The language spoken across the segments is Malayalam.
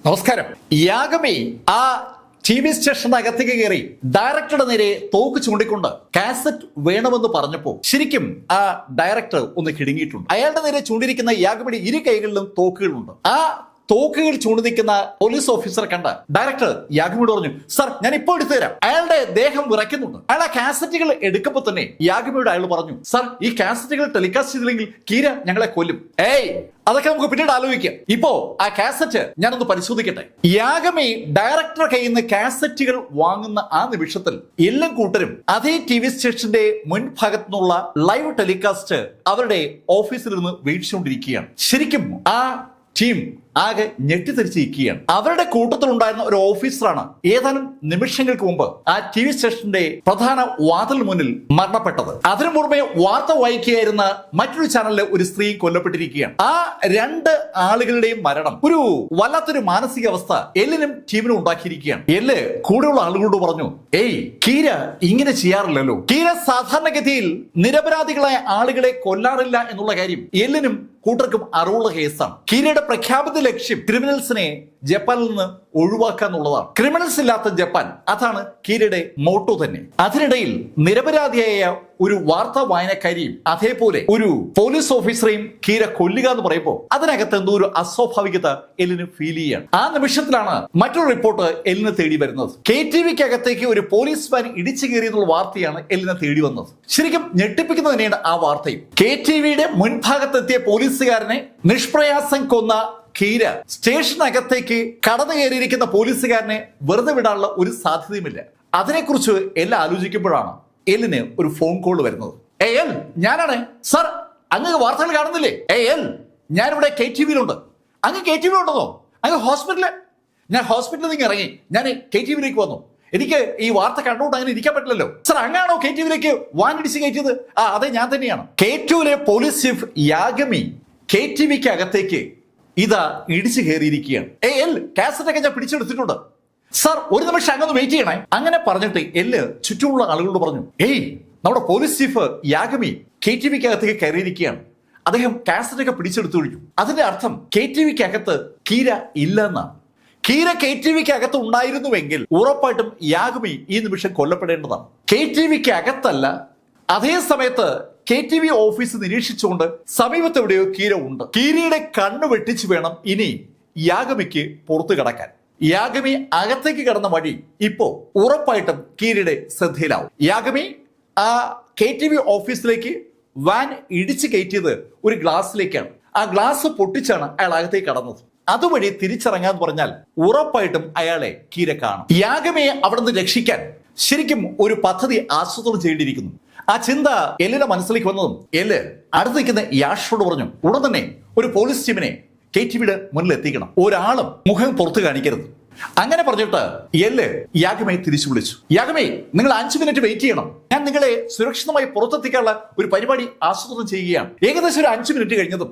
നമസ്കാരം. യാഗമി ആ TV സ്റ്റേഷന്റെ അകത്തേക്ക് കയറി ഡയറക്ടറുടെ നേരെ തോക്ക് ചൂണ്ടിക്കൊണ്ട് കാസറ്റ് വേണമെന്ന് പറഞ്ഞപ്പോ ശരിക്കും ആ ഡയറക്ടർ ഒന്ന് കിടുങ്ങിയിട്ടുണ്ട്. അയാളുടെ നേരെ ചൂണ്ടിരിക്കുന്ന യാഗമിയുടെ ഇരു കൈകളിലും തോക്കുകളുണ്ട്. ആ തോക്കുകൾ ചൂണ്ടി നിൽക്കുന്ന പോലീസ് ഓഫീസറെ കണ്ട ഡയറക്ടർ യാഗമിയോട് പറഞ്ഞു, സർ ഞാൻ ഇപ്പോൾ എടുത്തു തരാം. അയാളുടെ ദേഹം വിറയ്ക്കുന്നുണ്ട്. അയാൾ ആ കാസറ്റുകൾ എടുക്കുമ്പോൾ തന്നെ യാഗമിയോട് അയാൾ പറഞ്ഞു, സർ ഈ കാസറ്റുകൾ ടെലികാസ്റ്റ് ചെയ്തില്ലെങ്കിൽ കീര ഞങ്ങളെ കൊല്ലും. അതൊക്കെ നമുക്ക് പിന്നീട് ആലോചിക്കാം. ഇപ്പോ ആ കാസറ്റ് ഞാനൊന്ന് പരിശോധിക്കട്ടെ. യാഗമി ഡയറക്ടറുടെ കയ്യിൽ നിന്ന് കാസറ്റുകൾ വാങ്ങുന്ന ആ നിമിഷത്തിൽ എല്ലാം കൂട്ടരും അതേ TV സ്റ്റേഷന്റെ മുൻഭാഗത്തു നിന്നുള്ള ലൈവ് ടെലികാസ്റ്റ് അവരുടെ ഓഫീസിൽ നിന്ന് വീക്ഷിച്ചുകൊണ്ടിരിക്കുകയാണ്. ശരിക്കും ആ ടീം ആകെ ഞെട്ടിത്തെറിച്ചിരിക്കുകയാണ്. അവരുടെ കൂട്ടത്തിലുണ്ടായിരുന്ന ഒരു ഓഫീസറാണ് ഏതാനും നിമിഷങ്ങൾക്ക് മുമ്പ് ആ TV സ്റ്റേഷന്റെ പ്രധാന വാതിൽ മുന്നിൽ മരണപ്പെട്ടത്. അതിനു മുമ്പേ വാർത്ത വായിക്കുകയായിരുന്ന മറ്റൊരു ചാനലിലെ ഒരു സ്ത്രീ കൊല്ലപ്പെട്ടിരിക്കുകയാണ്. ആ രണ്ട് ആളുകളുടെയും മരണം ഒരു വല്ലാത്തൊരു മാനസികാവസ്ഥ എല്ലിനും ടീമിനും ഉണ്ടാക്കിയിരിക്കുകയാണ്. എല്ല് കൂടെയുള്ള ആളുകളോട് പറഞ്ഞു, കീര ഇങ്ങനെ ചെയ്യാറില്ലല്ലോ. കീര സാധാരണഗതിയിൽ നിരപരാധികളായ ആളുകളെ കൊല്ലാറില്ല എന്നുള്ള കാര്യം എല്ലിനും കൂട്ടർക്കും അറിവുള്ള കേസാണ്. കീരയുടെ പ്രഖ്യാപിത ലക്ഷ്യം ക്രിമിനൽസിനെ ജപ്പാനിൽ നിന്ന് ഒഴിവാക്കുക എന്നുള്ളതാണ്. ക്രിമിനൽസ് ഇല്ലാത്ത ജപ്പാൻ, അതാണ് കീരയുടെ മോട്ടോ തന്നെ. അതിനിടയിൽ നിരപരാധിയായ ഒരു വാർത്താ വായനക്കാരിയും അതേപോലെ ഒരു പോലീസ് ഓഫീസറെയും കീര കൊല്ലുക എന്ന് പറയുമ്പോൾ അതിനകത്ത് എന്തോ ഒരു അസ്വാഭാവികത എല്ലിന് ഫീൽ ചെയ്യാണ്. ആ നിമിഷത്തിലാണ് മറ്റൊരു റിപ്പോർട്ട് എല്ലിനെ തേടി വരുന്നത്. KTVക്ക് അകത്തേക്ക് ഒരു പോലീസ് വാൻ ഇടിച്ചു കയറിയെന്നുള്ള വാർത്തയാണ് എല്ലിനെ തേടി വന്നത്. ശരിക്കും ഞെട്ടിപ്പിക്കുന്നത് തന്നെയാണ് ആ വാർത്തയും. KTVയുടെ മുൻഭാഗത്തെത്തിയ പോലീസുകാരനെ നിഷ്പ്രയാസം കൊന്ന കീര സ്റ്റേഷനകത്തേക്ക് കടന്നു കയറിയിരിക്കുന്ന പോലീസുകാരനെ വെറുതെ വിടാനുള്ള ഒരു സാധ്യതയുമില്ല. അതിനെക്കുറിച്ച് എല്ലാം ആലോചിക്കുമ്പോഴാണ് എല്ലിന് ഒരു ഫോൺ കോൾ വരുന്നത്. എൽ ഞാനാണ് സർ, അങ്ങ് വാർത്തകൾ കാണുന്നില്ലേ? എൽ ഞാനിവിടെ KTVയിലുണ്ട്. അങ്ങ് KTVയിലുണ്ടെന്നോ? അങ്ങ് ഹോസ്പിറ്റലിൽ? ഞാൻ ഹോസ്പിറ്റലിൽ നിന്ന് ഇറങ്ങി ഞാൻ KTVയിലേക്ക് വന്നു. എനിക്ക് ഈ വാർത്ത കണ്ടുകൊണ്ട് അങ്ങനെ ഇരിക്കാൻ പറ്റില്ലല്ലോ. സർ അങ്ങാണോ KTVയിലേക്ക് വാൻ ഇടിച്ച് കയറ്റിയത്? അതെ ഞാൻ തന്നെയാണ്. K2 പോലീസ് ചീഫ് യാഗമി KTVക്ക് അകത്തേക്ക് ഇതാ ഇടിച്ചു കയറിയിരിക്കുകയാണ്. എൽ കാസറ്റൊക്കെ ഞാൻ പിടിച്ചെടുത്തിട്ടുണ്ട്. സർ ഒരു നിമിഷം അങ്ങൊന്ന് വെയിറ്റ് ചെയ്യണേ. അങ്ങനെ പറഞ്ഞിട്ട് എല്ല് ചുറ്റുമുള്ള ആളുകളോട് പറഞ്ഞു, നമ്മുടെ പോലീസ് ചീഫ് യാഗമി KTVക്ക് അകത്തേക്ക് കയറിയിരിക്കുകയാണ്. അദ്ദേഹം കാസറ്റൊക്കെ പിടിച്ചെടുത്തു കഴിഞ്ഞു. അതിന്റെ അർത്ഥം KTVക്ക് അകത്ത് കീര ഇല്ല എന്നാണ്. കീര KTVക്ക് അകത്ത് ഉണ്ടായിരുന്നുവെങ്കിൽ ഉറപ്പായിട്ടും യാഗമി ഈ നിമിഷം കൊല്ലപ്പെടേണ്ടതാണ്. KTVക്ക് അകത്തല്ല, അതേ സമയത്ത് KTV ഓഫീസ് നിരീക്ഷിച്ചുകൊണ്ട് സമീപത്ത് എവിടെയോ കീര ഉണ്ട്. കീരയുടെ കണ്ണ് വെട്ടിച്ചു വേണം ഇനി യാഗമിക്ക് പുറത്തു കടക്കാൻ. യാഗമി അകത്തേക്ക് കടന്ന വഴി ഇപ്പോ ഉറപ്പായിട്ടും കീരയുടെ ശ്രദ്ധയിലാവും. യാഗമി ആ KTV ഓഫീസിലേക്ക് വാൻ ഇടിച്ചു കയറ്റിയത് ഒരു ഗ്ലാസ്സിലേക്കാണ്. ആ ഗ്ലാസ് പൊട്ടിച്ചാണ് അയാൾ അകത്തേക്ക് കടന്നത്. അതുവഴി തിരിച്ചിറങ്ങാന്ന് പറഞ്ഞാൽ ഉറപ്പായിട്ടും അയാളെ കീര കാണും. യാഗമിയെ അവിടെ നിന്ന് രക്ഷിക്കാൻ ശരിക്കും ഒരു പദ്ധതി ആസൂത്രണം ചെയ്യേണ്ടിയിരിക്കുന്നു. ആ ചിന്ത എല്ലിന്റെ മനസ്സിലേക്ക് വന്നതും എല്ല് അടുത്ത് നിൽക്കുന്ന യാഷോട് പറഞ്ഞു, ഉടൻ തന്നെ ഒരു പോലീസ് ടീമിനെ KTVയുടെ മുന്നിൽ എത്തിക്കണം. ഒരാളും മുഖം പുറത്ത് കാണിക്കരുത്. അങ്ങനെ പറഞ്ഞിട്ട് എല്ല് യാഗമയെ തിരിച്ചു വിളിച്ചു. യാഗമേ, നിങ്ങൾ 5 മിനിറ്റ് വെയിറ്റ് ചെയ്യണം. ഞാൻ നിങ്ങളെ സുരക്ഷിതമായി പുറത്തെത്തിക്കാനുള്ള ഒരു പരിപാടി ആസൂത്രണം ചെയ്യുകയാണ്. ഏകദേശം ഒരു 5 മിനിറ്റ് കഴിഞ്ഞതും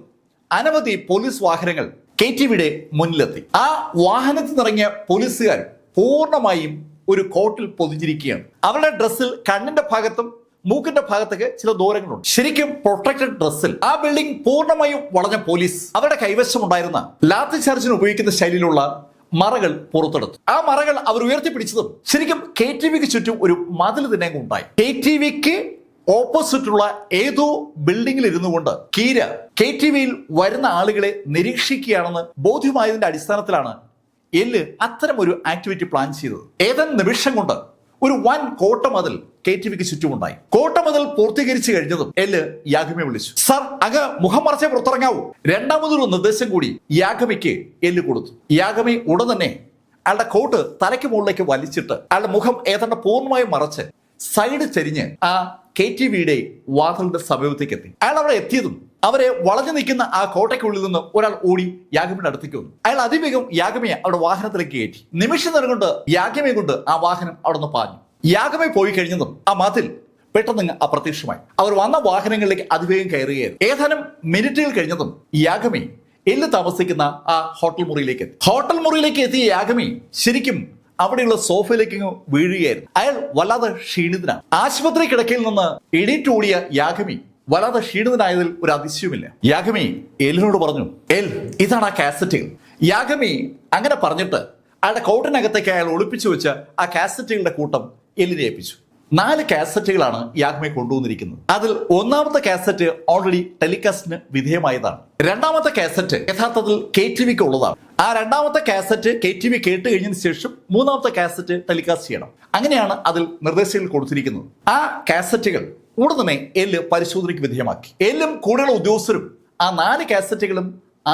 അനവധി പോലീസ് വാഹനങ്ങൾ KTVയുടെ മുന്നിലെത്തി. ആ വാഹനത്തിൽ നിറങ്ങിയ പോലീസുകാർ പൂർണ്ണമായും ഒരു കോട്ടിൽ പൊതിഞ്ഞിരിക്കുകയാണ്. അവരുടെ ഡ്രസ്സിൽ കണ്ണിന്റെ ഭാഗത്തും മൂക്കിന്റെ ഭാഗത്തൊക്കെ ചില ദൂരങ്ങളുണ്ട്. ശരിക്കും പ്രൊട്ടക്റ്റഡ് ഡ്രസ്സിൽ ആ ബിൽഡിംഗ് പൂർണ്ണമായും വളഞ്ഞ പോലീസ് അവരുടെ കൈവശം ഉണ്ടായിരുന്ന ലാത്തി ചാർജിന് ഉപയോഗിക്കുന്ന ശൈലിയിലുള്ള മറകൾ പുറത്തെടുത്തു. ആ മറകൾ അവർ ഉയർത്തിപ്പിടിച്ചതും ശരിക്കും KTVക്ക് ചുറ്റും ഒരു മതിൽ തന്നെ ഉണ്ടായി. KTVക്ക് ഓപ്പോസിറ്റുള്ള ഏതോ ബിൽഡിംഗിൽ ഇരുന്നു കൊണ്ട് കീര KTVയിൽ വരുന്ന ആളുകളെ നിരീക്ഷിക്കുകയാണെന്ന് ബോധ്യമായതിന്റെ അടിസ്ഥാനത്തിലാണ് എല്ല് അത്തരം ഒരു ആക്ടിവിറ്റി പ്ലാൻ ചെയ്തത്. ഏതാനും നിമിഷം കൊണ്ട് ഒരു വൻ കോട്ടമതിൽ KTVക്ക് ചുറ്റുമുണ്ടായി. കോട്ടമതിൽ പൂർത്തീകരിച്ചു കഴിഞ്ഞതും എല്ല് യാഗമിയെ വിളിച്ചു. സർ അങ്ങ് മുഖം മറച്ചേ പുറത്തിറങ്ങാവൂ. രണ്ടാമതൊരു നിർദ്ദേശം കൂടി യാഗമിക്ക് എല്ല് കൊടുത്തു. യാഗമി ഉടൻ തന്നെ അയാളുടെ കോട്ട് തലയ്ക്ക് മുകളിലേക്ക് വലിച്ചിട്ട് അയാളുടെ മുഖം ഏതാണ്ട് പൂർണ്ണമായും മറച്ച് സൈഡ് ചെരിഞ്ഞ് ആ KTVയുടെ വാതിലിന്റെ സമീപത്തേക്ക് എത്തി. അയാൾ അവിടെ എത്തിയതും അവരെ വളഞ്ഞു നിൽക്കുന്ന ആ കോട്ടയ്ക്കുള്ളിൽ നിന്ന് ഒരാൾ ഓടി യാഗമിയുടെ അടുത്തേക്ക് വന്നു. അയാൾ അതിവേഗം യാഗമിയെ അവിടെ വാഹനത്തിലേക്ക് കയറ്റി. നിമിഷം നേരം കൊണ്ട് യാഗമയെ കൊണ്ട് ആ വാഹനം അവിടെ നിന്ന് പാഞ്ഞു. യാഗമയെ പോയി കഴിഞ്ഞതും ആ മതിൽ പെട്ടെന്ന് അപ്രത്യക്ഷമായി. അവർ വന്ന വാഹനങ്ങളിലേക്ക് അതിവേഗം കയറുകയായിരുന്നു. ഏതാനും മിനിറ്റുകൾ കഴിഞ്ഞതും യാഗമി എല്ല് താമസിക്കുന്ന ആ ഹോട്ടൽ മുറിയിലേക്ക് എത്തി. ഹോട്ടൽ മുറിയിലേക്ക് എത്തിയ യാഗമി ശരിക്കും അവിടെയുള്ള സോഫയിലേക്ക് വീഴുകയായിരുന്നു. അയാൾ വല്ലാതെ ക്ഷീണിതനാണ്. ആശുപത്രി കിടക്കയിൽ നിന്ന് എണീറ്റ് ഓടിയ യാഗമി വല്ലാതെ ക്ഷീണിതനായതിൽ ഒരു അതിശയമില്ല. യാഗമി എല്ലിനോട് പറഞ്ഞു, എൽ, ഇതാണ് ആ കാസറ്റുകൾ. യാഗമി അങ്ങനെ പറഞ്ഞിട്ട് അയാളുടെ കോട്ടിനകത്തേക്ക് അയാൾ ഒളിപ്പിച്ചു വെച്ച ആ കാസറ്റുകളുടെ കൂട്ടം എല്ലിനെ ഏൽപ്പിച്ചു. 4 കാസറ്റുകളാണ് യാഗ്മി കൊണ്ടുവന്നിരിക്കുന്നത്. അതിൽ ഒന്നാമത്തെ കാസറ്റ് ഓൾറെഡി ടെലികാസ്റ്റിന് വിധേയമായതാണ്. രണ്ടാമത്തെ കാസറ്റ് യഥാർത്ഥത്തിൽ KTVക്ക് ഉള്ളതാണ്. ആ രണ്ടാമത്തെ കാസറ്റ് KTV കേട്ട് കഴിഞ്ഞതിന് ശേഷം മൂന്നാമത്തെ കാസറ്റ് ടെലികാസ്റ്റ് ചെയ്യണം. അങ്ങനെയാണ് അതിൽ നിർദ്ദേശങ്ങൾ കൊടുത്തിരിക്കുന്നത്. ആ കാസറ്റുകൾ ഉടൻ തന്നെ എല്ല് പരിശോധനയ്ക്ക് വിധേയമാക്കി. എല്ലും കൂടെയുള്ള ഉദ്യോഗസ്ഥരും ആ 4 കാസറ്റുകളും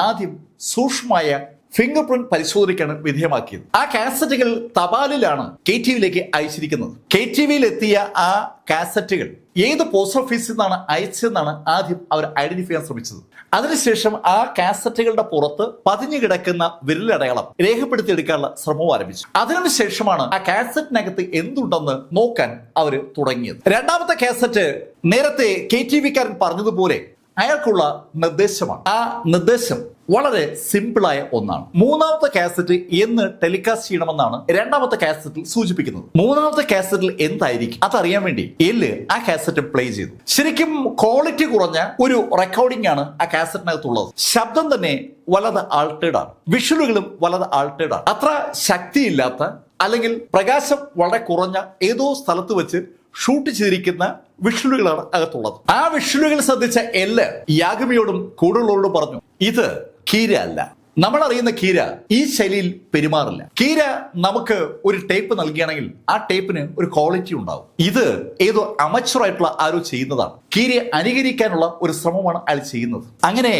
ആദ്യം സൂക്ഷ്മമായ ഫിംഗർ പ്രിന്റ് പരിശോധനയ്ക്കാണ് വിധേയമാക്കിയത്. ആ കാസറ്റുകൾ തപാലിലാണ് KTVയിലേക്ക് അയച്ചിരിക്കുന്നത്. KTVയിൽ എത്തിയ ആ കാസറ്റുകൾ ഏത് പോസ്റ്റ് ഓഫീസിൽ നിന്നാണ് അയച്ചതെന്നാണ് ആദ്യം അവർ ഐഡന്റിഫൈ ചെയ്യാൻ ശ്രമിച്ചത്. അതിനുശേഷം ആ കാസറ്റുകളുടെ പുറത്ത് പതിഞ്ഞു കിടക്കുന്ന വിരലടയാളം രേഖപ്പെടുത്തിയെടുക്കാനുള്ള ശ്രമം ആരംഭിച്ചു. അതിനുശേഷമാണ് ആ കാസറ്റിനകത്ത് എന്തുണ്ടെന്ന് നോക്കാൻ അവർ തുടങ്ങിയത്. രണ്ടാമത്തെ കാസറ്റ് നേരത്തെ KTVക്കാരൻ പറഞ്ഞതുപോലെ അയാൾക്കുള്ള നിർദ്ദേശമാണ്. ആ നിർദ്ദേശം വളരെ സിമ്പിളായ ഒന്നാണ്. മൂന്നാമത്തെ കാസറ്റ് എന്ന് ടെലികാസ്റ്റ് ചെയ്യണമെന്നാണ് രണ്ടാമത്തെ കാസറ്റിൽ സൂചിപ്പിക്കുന്നത്. മൂന്നാമത്തെ കാസറ്റിൽ എന്തായിരിക്കും അതറിയാൻ വേണ്ടി എല്ല് ആ കാസറ്റ് പ്ലേ ചെയ്തു. ശരിക്കും ക്വാളിറ്റി കുറഞ്ഞ ഒരു റെക്കോർഡിംഗ് ആണ് ആ കാസറ്റിനകത്തുള്ളത്. ശബ്ദം തന്നെ വളരെ ആൾട്ടേഡ് ആണ്, വിഷ്വലുകളും വളരെ ആൾട്ടേഡ് ആണ്. അത്ര ശക്തിയില്ലാത്ത അല്ലെങ്കിൽ പ്രകാശം വളരെ കുറഞ്ഞ ഏതോ സ്ഥലത്ത് വെച്ച് ഷൂട്ട് ചെയ്തിരിക്കുന്ന വിഷ്വലുകളാണ് അകത്തുള്ളത്. ആ വിഷ്വലുകൾ ശ്രദ്ധിച്ച എല്ല് യാഗമിയോടും കൂടുതലോടും പറഞ്ഞു, ഇത് കീര അല്ല. നമ്മൾ അറിയുന്ന കീര ഈ ശൈലിയിൽ പെരുമാറില്ല. കീര നമുക്ക് ഒരു ടേപ്പ് നൽകുകയാണെങ്കിൽ ആ ടേപ്പിന് ഒരു ക്വാളിറ്റി ഉണ്ടാവും. ഇത് ഏതോ അമച്വർ ആയിട്ടുള്ള ആരോ ചെയ്യുന്നതാണ്. കീരയെ അനുകരിക്കാനുള്ള ഒരു ശ്രമമാണ് അയാൾ ചെയ്യുന്നത്. അങ്ങനെ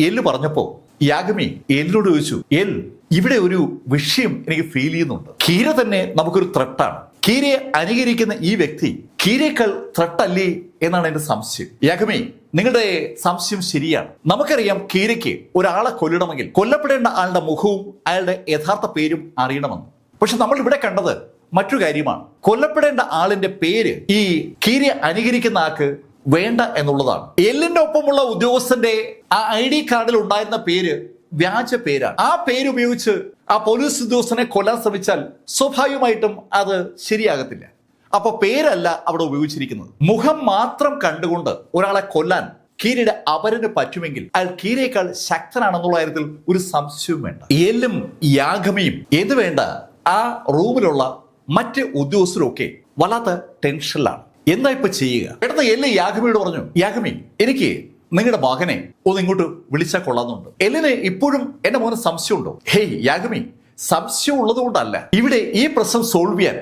എല്ല് പറഞ്ഞപ്പോ യാഗമി എല്ലിനോട് ചോദിച്ചു, എൽ, ഇവിടെ ഒരു വിഷയം എനിക്ക് ഫീൽ ചെയ്യുന്നുണ്ട്. കീര തന്നെ നമുക്കൊരു ത്രെട്ടാണ്. കീരയെ അനുകരിക്കുന്ന ഈ വ്യക്തി കീരയേക്കാൾ ത്രെട്ടല്ലേ എന്നാണ് എന്റെ സംശയം. യാഗമി, നിങ്ങളുടെ സംശയം ശരിയാണ്. നമുക്കറിയാം കീരയ്ക്ക് ഒരാളെ കൊല്ലണമെങ്കിൽ കൊല്ലപ്പെടേണ്ട ആളുടെ മുഖവും അയാളുടെ യഥാർത്ഥ പേരും അറിയണമെന്ന്. പക്ഷെ നമ്മൾ ഇവിടെ കണ്ടത് മറ്റൊരു കാര്യമാണ്. കൊല്ലപ്പെടേണ്ട ആളിന്റെ പേര് ഈ കീരയെ അനുകരിക്കുന്ന ആൾക്ക് വേണ്ട എന്നുള്ളതാണ്. എല്ലിന്റെ ഒപ്പമുള്ള ഉദ്യോഗസ്ഥന്റെ ആ ID കാർഡിൽ ഉണ്ടായിരുന്ന പേര് വ്യാജ പേരാണ്. ആ പേര് ഉപയോഗിച്ച് ആ പോലീസ് ഉദ്യോഗസ്ഥനെ കൊല്ലാൻ ശ്രമിച്ചാൽ സ്വാഭാവികമായിട്ടും അത് ശരിയാകത്തില്ല. അപ്പൊ പേരല്ല അവിടെ ഉപയോഗിച്ചിരിക്കുന്നത്. മുഖം മാത്രം കണ്ടുകൊണ്ട് ഒരാളെ കൊല്ലാൻ കീരയുടെ അപരന് പറ്റുമെങ്കിൽ അയാൾ കീരയേക്കാൾ ശക്തനാണെന്നുള്ള കാര്യത്തിൽ ഒരു സംശയവും വേണ്ട. എല്ലും യാഗമിയും എന്ത് വേണ്ട ആ റൂമിലുള്ള മറ്റ് ഉദ്യോഗസ്ഥരൊക്കെ വല്ലാത്ത ടെൻഷനിലാണ്. എന്താ ഇപ്പൊ ചെയ്യുക? പെട്ടെന്ന് എല്ല് യാഗമിയോട് പറഞ്ഞു, യാഗമി, എനിക്ക് നിങ്ങളുടെ മകനെ ഒന്ന് ഇങ്ങോട്ട് വിളിച്ചാൽ കൊള്ളാന്നുണ്ട്. എല്ലിന് ഇപ്പോഴും എന്റെ മോനെ സംശയമുണ്ടോ? ഹേയ് യാഗമി, സംശയം ഉള്ളത് കൊണ്ടല്ല. ഇവിടെ ഈ പ്രശ്നം സോൾവ് ചെയ്യാൻ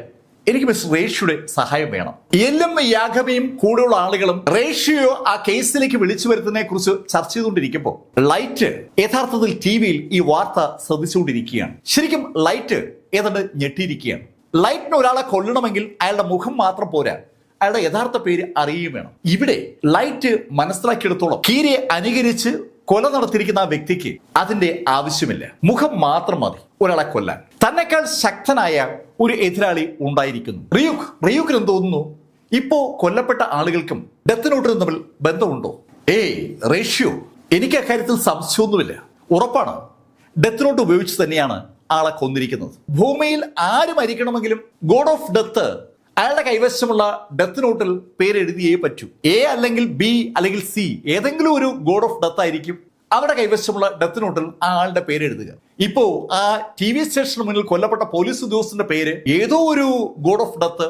എനിക്ക് മിസ്റ്റർ റേഷ്യോയുടെ സഹായം വേണം. എല്ലും യാഗമിയും കൂടെയുള്ള ആളുകളും റേഷ്യോ ആ കേസിലേക്ക് വിളിച്ചു വരുത്തുന്നതിനെ കുറിച്ച് ചർച്ച ചെയ്തുകൊണ്ടിരിക്കുമ്പോൾ ലൈറ്റ് യഥാർത്ഥത്തിൽ TVയിൽ ഈ വാർത്ത ശ്രദ്ധിച്ചുകൊണ്ടിരിക്കുകയാണ്. ശരിക്കും ലൈറ്റ് ഏതാണ്ട് ഞെട്ടിയിരിക്കുകയാണ്. ലൈറ്റിന് ഒരാളെ കൊല്ലണമെങ്കിൽ അയാളുടെ മുഖം മാത്രം പോരാ, അയാളുടെ യഥാർത്ഥ പേര് അറിയുകയും വേണം. ഇവിടെ ലൈറ്റ് മനസ്സിലാക്കിയെടുത്തോളം കീരയെ അനുകരിച്ച് കൊല നടത്തിയിരിക്കുന്ന ആ വ്യക്തിക്ക് അതിന്റെ ആവശ്യമില്ല. മുഖം മാത്രം മതി ഒരാളെ കൊല്ലാൻ. തന്നെക്കാൾ ശക്തനായ ഒരു എതിരാളി ഉണ്ടായിരിക്കുന്നു. റിയൂക്കിന് എന്ത് തോന്നുന്നു? ഇപ്പോ കൊല്ലപ്പെട്ട ആളുകൾക്കും ഡെത്ത് നോട്ടിനും തമ്മിൽ ബന്ധമുണ്ടോ? ഏയ് റേഷ്യോ, എനിക്ക് അക്കാര്യത്തിൽ സംശയമൊന്നുമില്ല. ഉറപ്പാണ് ഡെത്ത് നോട്ട് ഉപയോഗിച്ച് തന്നെയാണ് ആളെ കൊന്നിരിക്കുന്നത്. ഭൂമിയിൽ ആര് മരിക്കണമെങ്കിലും ഗോഡ് ഓഫ് ഡെത്ത് അയാളുടെ കൈവശമുള്ള ഡെത്ത് നോട്ടിൽ പേര് എഴുതിയേ പറ്റൂ. A അല്ലെങ്കിൽ B അല്ലെങ്കിൽ C ഏതെങ്കിലും ഒരു ഗോഡ് ഓഫ് ഡെത്ത് ആയിരിക്കും അവരുടെ കൈവശമുള്ള ഡെത്ത് നോട്ടിൽ ആ ആളുടെ പേര് എഴുതുക. ഇപ്പോ ആ TV സ്റ്റേഷന് മുന്നിൽ കൊല്ലപ്പെട്ട പോലീസ് ഉദ്യോഗസ്ഥന്റെ പേര് ഏതോ ഒരു ഗോഡ് ഓഫ് ഡെത്ത്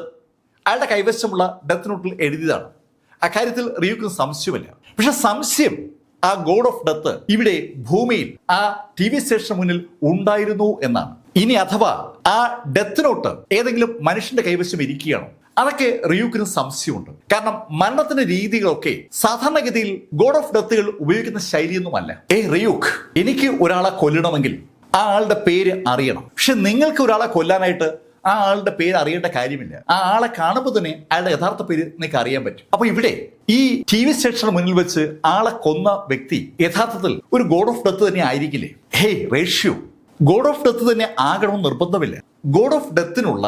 അയാളുടെ കൈവശമുള്ള ഡെത്ത് നോട്ടിൽ എഴുതിയതാണ്. അക്കാര്യത്തിൽ റിയൂക്കിന് സംശയമില്ല. പക്ഷെ സംശയം ആ ഗോഡ് ഓഫ് ഡെത്ത് ഇവിടെ ഭൂമിയിൽ ആ TV സ്റ്റേഷന് മുന്നിൽ ഉണ്ടായിരുന്നു എന്നാണ്. ഇനി അഥവാ ആ ഡെത്ത് നോട്ട് ഏതെങ്കിലും മനുഷ്യന്റെ കൈവശം ഇരിക്കുകയാണോ? അതൊക്കെ റിയൂക്കിന് സംശയമുണ്ട്. കാരണം മരണത്തിന്റെ രീതികളൊക്കെ സാധാരണഗതിയിൽ ഗോഡ് ഓഫ് ഡെത്തുകൾ ഉപയോഗിക്കുന്ന ശൈലിയൊന്നുമല്ല. റിയൂക്ക്, എനിക്ക് ഒരാളെ കൊല്ലണമെങ്കിൽ ആ ആളുടെ പേര് അറിയണം. പക്ഷെ നിങ്ങൾക്ക് ഒരാളെ കൊല്ലാനായിട്ട് ആ ആളുടെ പേര് അറിയേണ്ട കാര്യമില്ല. ആ ആളെ കാണുമ്പോൾ തന്നെ അയാളുടെ യഥാർത്ഥ പേര് നിങ്ങൾക്ക് അറിയാൻ പറ്റും. അപ്പൊ ഇവിടെ ഈ TV സ്റ്റേഷന് മുന്നിൽ വെച്ച് ആളെ കൊന്ന വ്യക്തി യഥാർത്ഥത്തിൽ ഒരു ഗോഡ് ഓഫ് ഡെത്ത് തന്നെ ആയിരിക്കില്ലേ? Hey ratio, god of death തന്നെ ആകണമെന്ന് നിർബന്ധമില്ല. ഗോഡ് ഓഫ് ഡെത്തിനുള്ള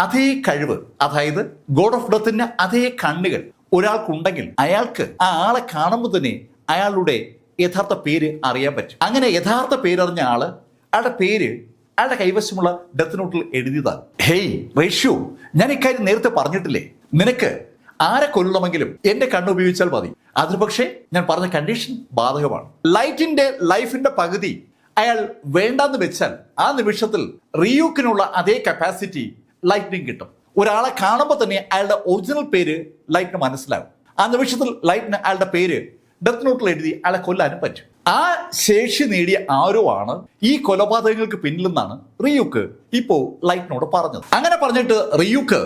അതേ കഴിവ്, അതായത് ഗോഡ് ഓഫ് ഡെത്തിന്റെ അതേ കണ്ണുകൾ ഒരാൾക്കുണ്ടെങ്കിൽ അയാൾക്ക് ആ ആളെ കാണുമ്പോൾ തന്നെ അയാളുടെ യഥാർത്ഥ പേര് അറിയാൻ പറ്റും. അങ്ങനെ യഥാർത്ഥ പേരറിഞ്ഞ ആള് അയാളുടെ പേര് അയാളുടെ കൈവശമുള്ള ഡെത്ത് നോട്ടിൽ എഴുതിയതാണ്. ഹേയ് റേഷ്യോ, ഞാൻ ഇക്കാര്യം നേരത്തെ പറഞ്ഞിട്ടില്ലേ? നിനക്ക് ആരെ കൊല്ലണമെങ്കിലും എന്റെ കണ്ണ് ഉപയോഗിച്ചാൽ മതി. അതിന് പക്ഷേ ഞാൻ പറഞ്ഞ കണ്ടീഷൻ ബാധകമാണ്. ലൈറ്റിന്റെ ലൈഫിന്റെ പകുതി അയാൾ വേണ്ടാന്ന് വെച്ചാൽ ആ നിമിഷത്തിൽ റിയൂക്കിനുള്ള അതേ കപ്പാസിറ്റി ലൈറ്റിനും കിട്ടും. ഒരാളെ കാണുമ്പോൾ തന്നെ അയാളുടെ ഒറിജിനൽ പേര് ലൈറ്റിന് മനസ്സിലാകും. ആ നിമിഷത്തിൽ ലൈറ്റിന് അയാളുടെ പേര് ഡെത്ത് നോട്ടിൽ എഴുതി അയാളെ കൊല്ലാനും പറ്റും. ആ ശേഷി നേടിയ ആരോ ആണ് ഈ കൊലപാതകങ്ങൾക്ക് പിന്നിലെന്നാണ് റിയൂക്ക് ഇപ്പോ ലൈറ്റിനോട് പറഞ്ഞത്. അങ്ങനെ പറഞ്ഞിട്ട് റിയൂക്ക്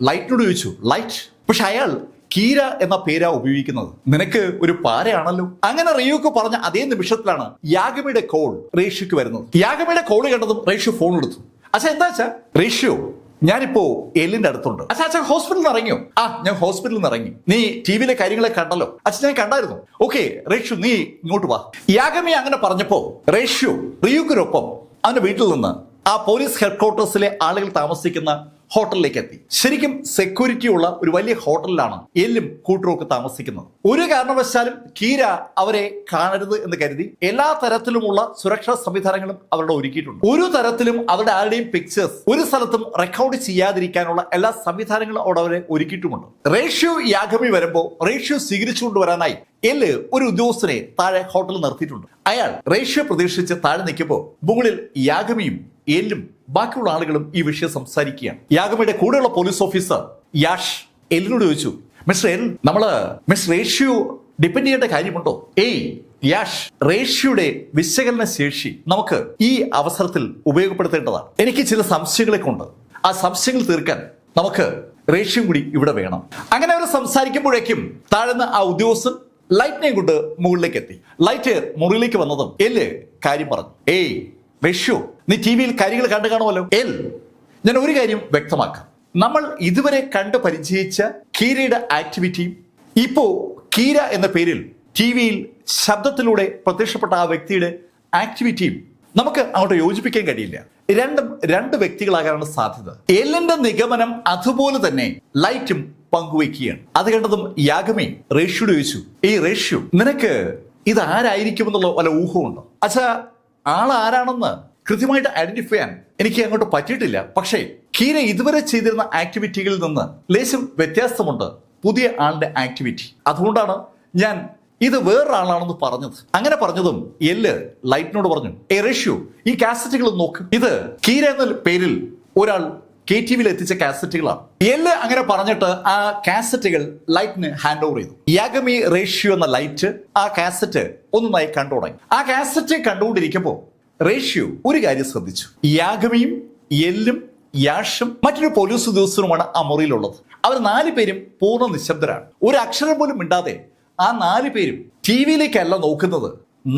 ലൈറ്റിനോട് ചോദിച്ചു, ലൈറ്റ് പക്ഷെ അയാൾ കീര എന്ന പേരാ ഉപയോഗിക്കുന്നത്, നിനക്ക് ഒരു പാരയാണല്ലോ. അങ്ങനെ റിയൂക്ക് പറഞ്ഞ അതേ നിമിഷത്തിലാണ് യാഗമിയുടെ കോൾ റേഷ്യോക്ക് വരുന്നത്. യാഗമിയുടെ കോള് കണ്ടതും റേഷ്യോ ഫോൺ എടുത്തു. അച്ഛാ എന്താ വെച്ചാ? റേഷ്യോ, ഞാനിപ്പോ എല്ലിന്റെ അടുത്തുണ്ട്. അച്ഛാ ഹോസ്പിറ്റലിൽ നിന്ന് ഇറങ്ങിയോ? ഞാൻ ഹോസ്പിറ്റലിൽ നിന്ന് ഇറങ്ങി. നീ ടിവിയിലെ കാര്യങ്ങളെ കണ്ടല്ലോ? അച്ഛൻ ഞാൻ കണ്ടായിരുന്നു. ഓക്കെ റേഷ്യോ, നീ ഇങ്ങോട്ട് വാ. യാഗമി അങ്ങനെ പറഞ്ഞപ്പോ റേഷ്യോ റിയൂക്കിനൊപ്പം അവന്റെ വീട്ടിൽ നിന്ന് ആ പോലീസ് ഹെഡ്ക്വാർട്ടേഴ്സിലെ ആളുകൾ താമസിക്കുന്ന ഹോട്ടലിലേക്ക് എത്തി. ശരിക്കും സെക്യൂരിറ്റി ഉള്ള ഒരു വലിയ ഹോട്ടലിലാണ് എല്ലും കൂട്ടറുമൊക്കെ താമസിക്കുന്നത്. ഒരു കാരണവശാലും കീര അവരെ കാണരുത് എന്ന് കരുതി എല്ലാ തരത്തിലുമുള്ള സുരക്ഷാ സംവിധാനങ്ങളും അവരുടെ ഒരുക്കിയിട്ടുണ്ട്. ഒരു തരത്തിലും അവരുടെ ആരുടെയും പിക്ചേഴ്സ് ഒരു സ്ഥലത്തും റെക്കോർഡ് ചെയ്യാതിരിക്കാനുള്ള എല്ലാ സംവിധാനങ്ങളും അവിടെ അവരെ ഒരുക്കിയിട്ടുമുണ്ട്. റേഷ്യോ യാഗമി വരുമ്പോ റേഷ്യോ സ്വീകരിച്ചുകൊണ്ട് വരാനായി എല്ല് ഒരു ഉദ്യോഗസ്ഥനെ താഴെ ഹോട്ടലിൽ നിർത്തിയിട്ടുണ്ട്. അയാൾ റേഷ്യോ പ്രതീക്ഷിച്ച് താഴെ നിൽക്കുമ്പോൾ മുകളിൽ യാഗമിയും എല്ലും ബാക്കിയുള്ള ആളുകളും ഈ വിഷയം സംസാരിക്കുകയാണ്. യാഗമിയുടെ കൂടെയുള്ള പോലീസ് ഓഫീസർ യാഷ് എല്ലിനോട് ചോദിച്ചു, മിസ്റ്റർ എൽ, നമ്മള് മിസ്റ്റർ റേഷ്യോ ഡിപ്പെൻഡ് ചെയ്യേണ്ട കാര്യമുണ്ടോ? യാഷ്, റേഷ്യോയുടെ വിശകലന ശേഷി നമുക്ക് ഈ അവസരത്തിൽ ഉപയോഗപ്പെടുത്തേണ്ടതാണ്. എനിക്ക് ചില സംശയങ്ങളൊക്കെ ഉണ്ട്. ആ സംശയങ്ങൾ തീർക്കാൻ നമുക്ക് റേഷ്യോ കൂടി ഇവിടെ വേണം. അങ്ങനെ അവർ സംസാരിക്കുമ്പോഴേക്കും താഴ്ന്ന ആ ഉദ്യോഗസ്ഥൻ ലൈറ്റിനെ കൊണ്ട് മുകളിലേക്ക് എത്തി. ലൈറ്റ് മുറിയിലേക്ക് വന്നതും എല്ല് കാര്യം പറഞ്ഞു. റേഷ്യോ, നീ ടിവിയിൽ കാര്യങ്ങൾ കണ്ടു കാണുമല്ലോ. ഞാൻ ഒരു കാര്യം വ്യക്തമാക്കാം. നമ്മൾ ഇതുവരെ കണ്ടു പരിചയിച്ച കീരയുടെ ആക്ടിവിറ്റിയും ഇപ്പോ കീര എന്ന പേരിൽ ടിവിയിൽ ശബ്ദത്തിലൂടെ പ്രത്യക്ഷപ്പെട്ട ആ വ്യക്തിയുടെ ആക്ടിവിറ്റിയും നമുക്ക് അങ്ങോട്ട് യോജിപ്പിക്കാൻ കഴിയില്ല. രണ്ടും രണ്ട് വ്യക്തികളാകാനാണ് സാധ്യത. എല്ലിന്റെ നിഗമനം അതുപോലെ തന്നെ ലൈറ്റും പങ്കുവയ്ക്കുകയാണ്. അത് കണ്ടതും യാഗമി റേഷ്യോട് ചോദിച്ചു, റേഷ്യോ, നിനക്ക് ഇത് ആരായിരിക്കുമെന്നുള്ള വല്ല ഊഹമുണ്ടോ? അച്ഛാ, ആളാരാണെന്ന് കൃത്യമായിട്ട് ഐഡന്റിഫൈ ചെയ്യാൻ എനിക്ക് അങ്ങോട്ട് പറ്റിയിട്ടില്ല. പക്ഷേ കീര ഇതുവരെ ചെയ്തിരുന്ന ആക്ടിവിറ്റികളിൽ നിന്ന് ലേശം വ്യത്യാസമുണ്ട് പുതിയ ആളുടെ ആക്ടിവിറ്റി. അതുകൊണ്ടാണ് ഞാൻ ഇത് വേറൊരാളാണെന്ന് പറഞ്ഞത്. അങ്ങനെ പറഞ്ഞതും എല്ല് ലൈറ്റിനോട് പറഞ്ഞു, റേഷ്യോ, ഈ കാസറ്റുകൾ നോക്ക്. ഇത് കീര എന്ന പേരിൽ ഒരാൾ KTVയിൽ എത്തിച്ച കാസറ്റുകളാണ്. എല്ല് അങ്ങനെ പറഞ്ഞിട്ട് ആ കാസറ്റുകൾ ലൈറ്റിന് ഹാൻഡ് ഓവർ ചെയ്തു. യാഗമി റേഷ്യോ എന്ന ലൈറ്റ് ആ കാസറ്റ് ഒന്നായി കണ്ടു തുടങ്ങി. ആ കാസറ്റ് കണ്ടുകൊണ്ടിരിക്കുമ്പോൾ റേഷ്യോ ഒരു കാര്യം ശ്രദ്ധിച്ചു. യാഗമിയും എല്ലും യാഷും മറ്റൊരു പോലീസ് ഉദ്യോഗസ്ഥരുമാണ് ആ മുറിയിലുള്ളത്. അവർ 4 പേരും പൂർണ്ണ നിശബ്ദരാണ്. ഒരു അക്ഷരം പോലും മിണ്ടാതെ ആ 4 പേരും ടിവിയിലേക്കല്ല നോക്കുന്നത്,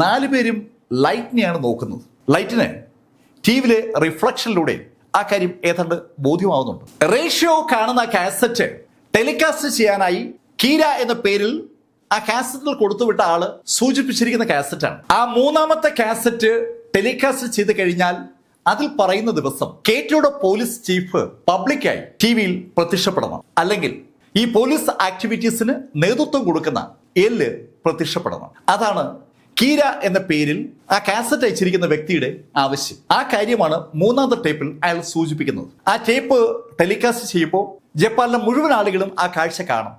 4 പേരും ലൈറ്റിനെയാണ് നോക്കുന്നത്. ലൈറ്റിന് ടിവിയിലെ റിഫ്ലക്ഷനിലൂടെ ആ കാര്യം ഏതാണ്ട് ബോധ്യമാവുന്നുണ്ട്. റേഷ്യോ കാണുന്ന കാസറ്റ് ടെലികാസ്റ്റ് ചെയ്യാനായി കീര എന്ന പേരിൽ ആ കാസറ്റിൽ കൊടുത്തുവിട്ട ആള് സൂചിപ്പിച്ചിരിക്കുന്ന കാസറ്റാണ്. ആ 3ാമത്തെ കാസറ്റ് ടെലികാസ്റ്റ് ചെയ്ത് കഴിഞ്ഞാൽ അതിൽ പറയുന്ന ദിവസം കേറ്റോയുടെ പോലീസ് ചീഫ് പബ്ലിക്കായി ടിവിയിൽ പ്രത്യക്ഷപ്പെടണം. അല്ലെങ്കിൽ ഈ പോലീസ് ആക്ടിവിറ്റീസിന് നേതൃത്വം കൊടുക്കുന്ന എല്ല് പ്രത്യക്ഷപ്പെടണം. അതാണ് കീര എന്ന പേരിൽ ആ കാസറ്റ് അയച്ചിരിക്കുന്ന വ്യക്തിയുടെ ആവശ്യം. ആ കാര്യമാണ് 3ാമത്തെ ടേപ്പിൽ അയാൾ സൂചിപ്പിക്കുന്നത്. ആ ടേപ്പ് ടെലികാസ്റ്റ് ചെയ്യുമ്പോൾ ജപ്പാനിലെ മുഴുവൻ ആളുകളും ആ കാഴ്ച കാണും.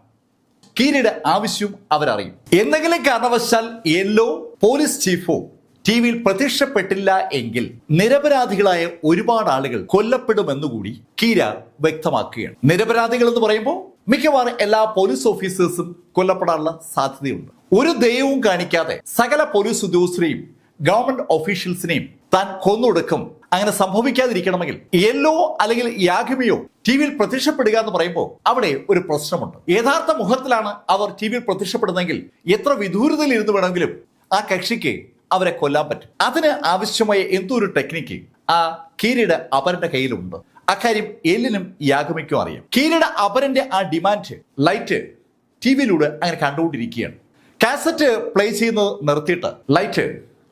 കീരയുടെ ആവശ്യവും അവരറിയും. എന്തെങ്കിലും കാരണവശാൽ എല്ലോ പോലീസ് ചീഫോ ടിവിയിൽ പ്രത്യക്ഷപ്പെട്ടില്ല എങ്കിൽ നിരപരാധികളായ ഒരുപാട് ആളുകൾ കൊല്ലപ്പെടുമെന്നുകൂടി കീര വ്യക്തമാക്കുകയാണ്. നിരപരാധികൾ എന്ന് പറയുമ്പോൾ മിക്കവാറും എല്ലാ പോലീസ് ഓഫീസേഴ്സും കൊല്ലപ്പെടാനുള്ള സാധ്യതയുണ്ട്. ഒരു ദയവും കാണിക്കാതെ സകല പോലീസ് ഉദ്യോഗസ്ഥരെയും ഗവൺമെന്റ് ഓഫീഷ്യൽസിനെയും താൻ കൊന്നൊടുക്കും. അങ്ങനെ സംഭവിക്കാതിരിക്കണമെങ്കിൽ എല്ലോ അല്ലെങ്കിൽ യാഗമിയോ ടിവിയിൽ പ്രത്യക്ഷപ്പെടുക എന്ന് പറയുമ്പോൾ അവിടെ ഒരു പ്രശ്നമുണ്ട്. യഥാർത്ഥ മുഖത്തിലാണ് അവർ ടിവിയിൽ പ്രത്യക്ഷപ്പെടുന്നെങ്കിൽ എത്ര വിദൂരതയിൽ ഇരുന്ന് വേണമെങ്കിലും ആ കക്ഷിക്ക് അവരെ കൊല്ലാൻ പറ്റും. അതിന് ആവശ്യമായ എന്തോ ഒരു ടെക്നിക്ക് ആ കീരയുടെ അപരന്റെ കയ്യിലുണ്ട്. അക്കാര്യം എല്ലിനും യാഗമിക്കും അറിയാം. കീരയുടെ അപരന്റെ ആ ഡിമാൻഡ് ലൈറ്റ് ടിവിയിലൂടെ അങ്ങനെ കണ്ടുകൊണ്ടിരിക്കുകയാണ്. കാസറ്റ് പ്ലേ ചെയ്യുന്നത് നിർത്തിയിട്ട് ലൈറ്റ്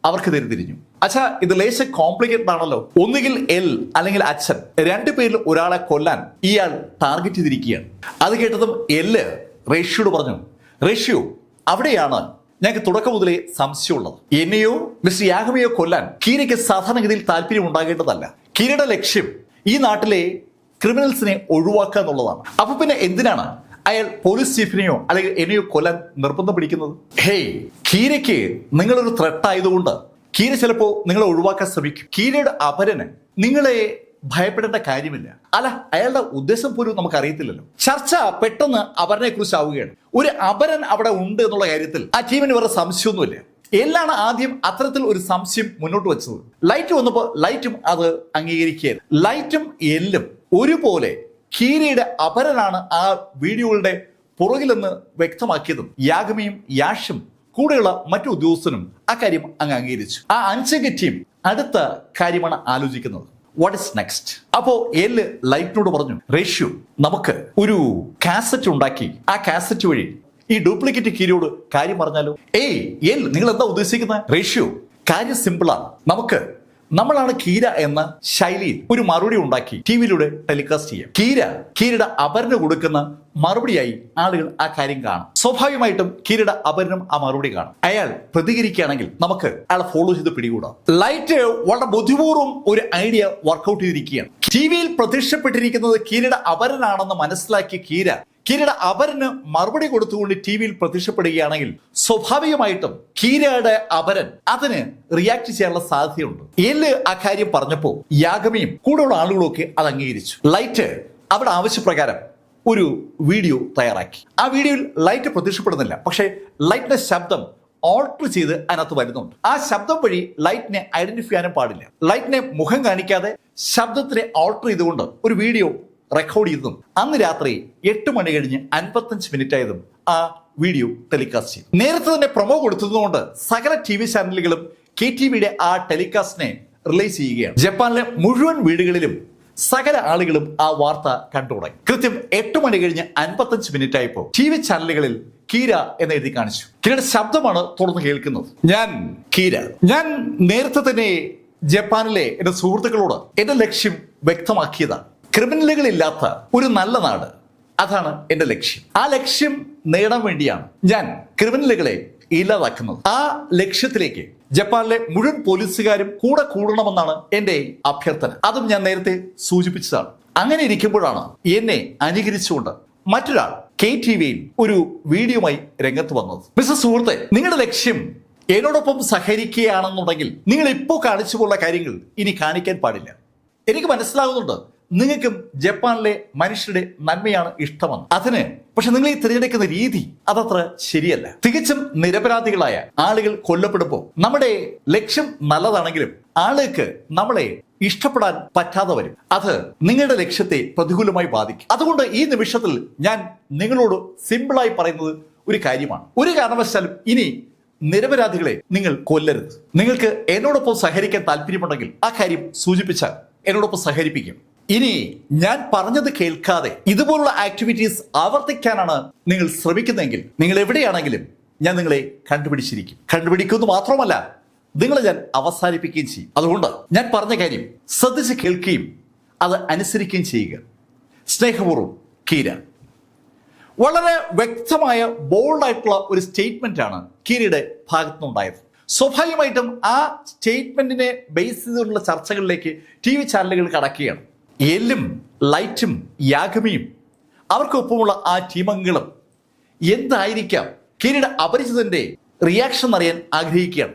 അവർക്ക് തിരിഞ്ഞു. അച്ഛാ, ഇത് ലേശം കോംപ്ലിക്കേറ്റഡ് ആണല്ലോ. ഒന്നുകിൽ എൽ അല്ലെങ്കിൽ അച്ഛൻ, 2 പേരിൽ ഒരാളെ കൊല്ലാൻ ഇയാൾ ടാർഗറ്റ് ചെയ്തിരിക്കുകയാണ്. അത് കേട്ടതും എല്ല് റേഷ്യോട് പറഞ്ഞു, റേഷ്യോ, അവിടെയാണ് ഞങ്ങൾക്ക് തുടക്കം മുതലേ സംശയമുള്ളത്. എന്നെയോ മിസ്റ്റർ യാഗമിയോ കൊല്ലാൻ കീരയ്ക്ക് സാധാരണഗതിയിൽ താല്പര്യം ഉണ്ടാകേണ്ടതല്ല. കീരയുടെ ലക്ഷ്യം ഈ നാട്ടിലെ ക്രിമിനൽസിനെ ഒഴിവാക്കുക എന്നുള്ളതാണ്. അപ്പൊ പിന്നെ എന്തിനാണ് അയാൾ പോലീസ് ചീഫിനെയോ അല്ലെങ്കിൽ എന്നെയോ കൊല്ലാൻ നിർബന്ധം പിടിക്കുന്നത്? ഹേയ്, കീരയ്ക്ക് നിങ്ങളൊരു ത്രെട്ട് ആയതുകൊണ്ട് കീര ചിലപ്പോ നിങ്ങളെ ഒഴിവാക്കാൻ ശ്രമിക്കും. കീരയുടെ അപരന് നിങ്ങളെ ഭയപ്പെടേണ്ട കാര്യമില്ല. അല്ല, അയാളുടെ ഉദ്ദേശം പോലും നമുക്ക് അറിയത്തില്ലല്ലോ. ചർച്ച പെട്ടെന്ന് അപരനെ കുറിച്ചാവുകയാണ്. ഒരു അപരൻ അവിടെ ഉണ്ട് എന്നുള്ള കാര്യത്തിൽ ആ ടീമിന് വേറെ സംശയമൊന്നുമില്ല. എല്ലാണ് ആദ്യം അത്തരത്തിൽ ഒരു സംശയം മുന്നോട്ട് വെച്ചത്. ലൈറ്റ് വന്നപ്പോൾ ലൈറ്റും അത് അംഗീകരിക്കുകയായിരുന്നു. ലൈറ്റും എല്ലും ഒരുപോലെ കീരയുടെ അപരനാണ് ആ വീഡിയോകളുടെ പുറകിലെന്ന് വ്യക്തമാക്കിയതും യാഗമിയും യാഷും കൂടെയുള്ള മറ്റു ഉദ്യോഗസ്ഥനും അക്കാര്യം അങ്ങ് അംഗീകരിച്ചു. ആ 5 ടീം അടുത്ത കാര്യമാണ് ആലോചിക്കുന്നത്. What is next? അപ്പോ എല് ലൈറ്റിനോട് പറഞ്ഞു, റേഷ്യോ നമുക്ക് ഒരു കാസറ്റ് ഉണ്ടാക്കി ആ കാസറ്റ് വഴി ഈ ഡ്യൂപ്ലിക്കേറ്റ് കീരയോട് കാര്യം പറഞ്ഞാലോ? ഏയ് എൽ, നിങ്ങൾ എന്താ ഉദ്ദേശിക്കുന്നത്? റേഷ്യോ, കാര്യം സിമ്പിളാണ്. നമ്മളാണ് കീര എന്ന ശൈലിയിൽ ഒരു മറുപടി ഉണ്ടാക്കി ടിവിയിലൂടെ ടെലികാസ്റ്റ് ചെയ്യാം. കീരയുടെ അപരന് കൊടുക്കുന്ന മറുപടിയായി ആളുകൾ ആ കാര്യം കാണും. സ്വാഭാവികമായിട്ടും കീരയുടെ അപരനും ആ മറുപടി കാണും. അയാൾ പ്രതികരിക്കുകയാണെങ്കിൽ നമുക്ക് അയാളെ ഫോളോ ചെയ്ത് പിടികൂടാം. ലൈറ്റ് വളരെ ബുദ്ധിപൂർവ്വം ഒരു ഐഡിയ വർക്കൗട്ട് ചെയ്തിരിക്കുകയാണ്. ടിവിയിൽ പ്രത്യക്ഷപ്പെട്ടിരിക്കുന്നത് കീരയുടെ അപരനാണെന്ന് മനസ്സിലാക്കിയ കീരയുടെ അപരന് മറുപടി കൊടുത്തുകൊണ്ട് ടിവിയിൽ പ്രത്യക്ഷപ്പെടുകയാണെങ്കിൽ സ്വാഭാവികമായിട്ടും കീരയുടെ അപരൻ അതിന് റിയാക്ട് ചെയ്യാനുള്ള സാധ്യതയുണ്ട്. എല്ല് ആ കാര്യം പറഞ്ഞപ്പോൾ യാഗമിയും കൂടെയുള്ള ആളുകളൊക്കെ അത് അംഗീകരിച്ചു. ലൈറ്റ് അവിടെ ആവശ്യപ്രകാരം ഒരു വീഡിയോ തയ്യാറാക്കി. ആ വീഡിയോയിൽ ലൈറ്റ് പ്രത്യക്ഷപ്പെടുന്നില്ല, പക്ഷേ ലൈറ്റിന്റെ ശബ്ദം ഓൾട്ടർ ചെയ്ത് അതിനകത്ത് വരുന്നുണ്ട്. ആ ശബ്ദം വഴി ലൈറ്റിനെ ഐഡന്റിഫൈ ചെയ്യാനും പാടില്ല. ലൈറ്റിനെ മുഖം കാണിക്കാതെ ശബ്ദത്തിനെ ഓൾട്ടർ ചെയ്തുകൊണ്ട് ഒരു വീഡിയോ റെക്കോർഡ് ചെയ്തതും അന്ന് രാത്രി 8 മണി കഴിഞ്ഞ് 55 മിനിറ്റ് ആയതും ആ വീഡിയോ ടെലികാസ്റ്റ് ചെയ്തു. നേരത്തെ തന്നെ പ്രൊമോ കൊടുത്തതുകൊണ്ട് സകല TV ചാനലുകളും KTVയുടെ ആ ടെലികാസ്റ്റിനെ റിലീസ് ചെയ്യുകയാണ്. ജപ്പാനിലെ മുഴുവൻ വീടുകളിലും സകല ആളുകളും ആ വാർത്ത കണ്ടു തുടങ്ങി. കൃത്യം 8 മണി കഴിഞ്ഞ് 55 മിനിറ്റ് ആയപ്പോൾ TV ചാനലുകളിൽ കീര എന്ന് എഴുതി കാണിച്ചു. കീരയുടെ ശബ്ദമാണ് തുറന്ന് കേൾക്കുന്നത്. ഞാൻ കീര. ഞാൻ നേരത്തെ തന്നെ ജപ്പാനിലെ എന്റെ സുഹൃത്തുക്കളോട് എന്റെ ലക്ഷ്യം വ്യക്തമാക്കിയതാണ്. ക്രിമിനലുകളില്ലാത്ത ഒരു നല്ല നാട്, അതാണ് എന്റെ ലക്ഷ്യം. ആ ലക്ഷ്യം നേടാൻ വേണ്ടിയാണ് ഞാൻ ക്രിമിനലുകളെ ഇല്ലാതാക്കുന്നത്. ആ ലക്ഷ്യത്തിലേക്ക് ജപ്പാനിലെ മുഴുവൻ പോലീസുകാരും കൂടെ കൂടണമെന്നാണ് എന്റെ അഭ്യർത്ഥന. അതും ഞാൻ നേരത്തെ സൂചിപ്പിച്ചതാണ്. അങ്ങനെ ഇരിക്കുമ്പോഴാണ് എന്നെ അനുകരിച്ചുകൊണ്ട് മറ്റൊരാൾ KTVയിൽ ഒരു വീഡിയോയുമായി രംഗത്ത് വന്നത്. മിസ്റ്റർ സുഹൃത്തെ, നിങ്ങളുടെ ലക്ഷ്യം എന്നോടൊപ്പം സഹകരിക്കുകയാണെന്നുണ്ടെങ്കിൽ നിങ്ങൾ ഇപ്പോൾ കാണിച്ചു പോലുള്ള കാര്യങ്ങൾ ഇനി കാണിക്കാൻ പാടില്ല. എനിക്ക് മനസ്സിലാകുന്നുണ്ട് നിങ്ങൾക്കും ജപ്പാനിലെ മനുഷ്യരുടെ നന്മയാണ് ഇഷ്ടമെന്ന്. അതിന് പക്ഷെ നിങ്ങൾ ഈ തിരഞ്ഞെടുക്കുന്ന രീതി അതത്ര ശരിയല്ല. തികച്ചും നിരപരാധികളായ ആളുകൾ കൊല്ലപ്പെടുമ്പോൾ നമ്മുടെ ലക്ഷ്യം നല്ലതാണെങ്കിലും ആളുകൾക്ക് നമ്മളെ ഇഷ്ടപ്പെടാൻ പറ്റാതെ വരും. അത് നിങ്ങളുടെ ലക്ഷ്യത്തെ പ്രതികൂലമായി ബാധിക്കും. അതുകൊണ്ട് ഈ നിമിഷത്തിൽ ഞാൻ നിങ്ങളോട് സിമ്പിളായി പറയുന്നത് ഒരു കാര്യമാണ്. ഒരു കാരണവശാലും ഇനി നിരപരാധികളെ നിങ്ങൾ കൊല്ലരുത്. നിങ്ങൾക്ക് എന്നോടൊപ്പം സഹകരിക്കാൻ താല്പര്യമുണ്ടെങ്കിൽ ആ കാര്യം സൂചിപ്പിച്ചാൽ എന്നോടൊപ്പം സഹകരിപ്പിക്കും. ഇനി ഞാൻ പറഞ്ഞത് കേൾക്കാതെ ഇതുപോലുള്ള ആക്ടിവിറ്റീസ് ആവർത്തിക്കാനാണ് നിങ്ങൾ ശ്രമിക്കുന്നതെങ്കിൽ നിങ്ങൾ എവിടെയാണെങ്കിലും ഞാൻ നിങ്ങളെ കണ്ടുപിടിക്കുമെന്ന് മാത്രമല്ല നിങ്ങളെ ഞാൻ അവസാനിപ്പിക്കുകയും ചെയ്യും. അതുകൊണ്ട് ഞാൻ പറഞ്ഞ കാര്യം ശ്രദ്ധിച്ച് കേൾക്കുകയും അത് അനുസരിക്കുകയും ചെയ്യുക. സ്നേഹപൂർവ്വം, കീര. വളരെ വ്യക്തമായ ബോൾഡായിട്ടുള്ള ഒരു സ്റ്റേറ്റ്മെന്റ് ആണ് കീരയുടെ ഭാഗത്തുനിന്നുണ്ടായത്. സ്വാഭാവികമായിട്ടും ആ സ്റ്റേറ്റ്മെന്റിനെ ബേസ് ചെയ്തുള്ള ചർച്ചകളിലേക്ക് TV ചാനലുകൾ കടക്കുകയാണ്. എല്ലും ലൈറ്റും യാഗമിയും അവർക്കൊപ്പമുള്ള ആ ടീമംഗങ്ങളും എന്തായിരിക്കാം കീരയുടെ അപരിചിതന്റെ റിയാക്ഷൻ അറിയാൻ ആഗ്രഹിക്കുകയാണ്.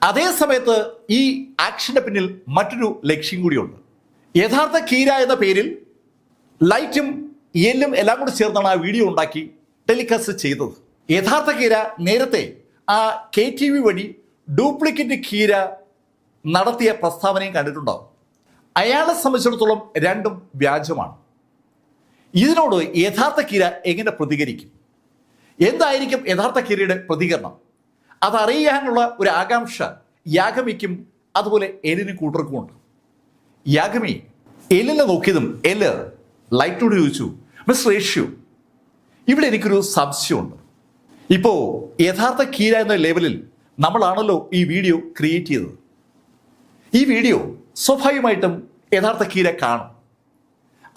അതേ സമയത്ത് ഈ ആക്ഷന്റെ പിന്നിൽ മറ്റൊരു ലക്ഷ്യം കൂടിയുണ്ട്. യഥാർത്ഥ കീര എന്ന പേരിൽ ലൈറ്റും എല്ലും എല്ലാം കൂടി ചേർന്നാണ് ആ വീഡിയോ ഉണ്ടാക്കി ടെലികാസ്റ്റ് ചെയ്തത്. യഥാർത്ഥ കീര നേരത്തെ ആ KTV വഴി ഡ്യൂപ്ലിക്കേറ്റ് കീര നടത്തിയ പ്രസ്താവനയും കണ്ടിട്ടുണ്ടാവും. അയാളെ സംബന്ധിച്ചിടത്തോളം രണ്ടും വ്യാജമാണ്. ഇതിനോട് യഥാർത്ഥ കീര എങ്ങനെ പ്രതികരിക്കും? എന്തായിരിക്കും യഥാർത്ഥ കീരയുടെ പ്രതികരണം? അതറിയാനുള്ള ഒരു ആകാംക്ഷ യാഗമിക്കും അതുപോലെ എല്ലിനും കൂട്ടർക്കുമുണ്ട്. യാഗമി എല്ലിനെ നോക്കിയതും എല്ല് ലൈറ്റിനോട് ചോദിച്ചു, മിസ്റ്റർ റേഷ്യോ, ഇവിടെ എനിക്കൊരു സംശയമുണ്ട്. ഇപ്പോ യഥാർത്ഥ കീര എന്ന ലെവലിൽ നമ്മളാണല്ലോ ഈ വീഡിയോ ക്രിയേറ്റ് ചെയ്തത്. ഈ വീഡിയോ സ്വാഭാവികമായിട്ടും യഥാർത്ഥ കീര കാണും.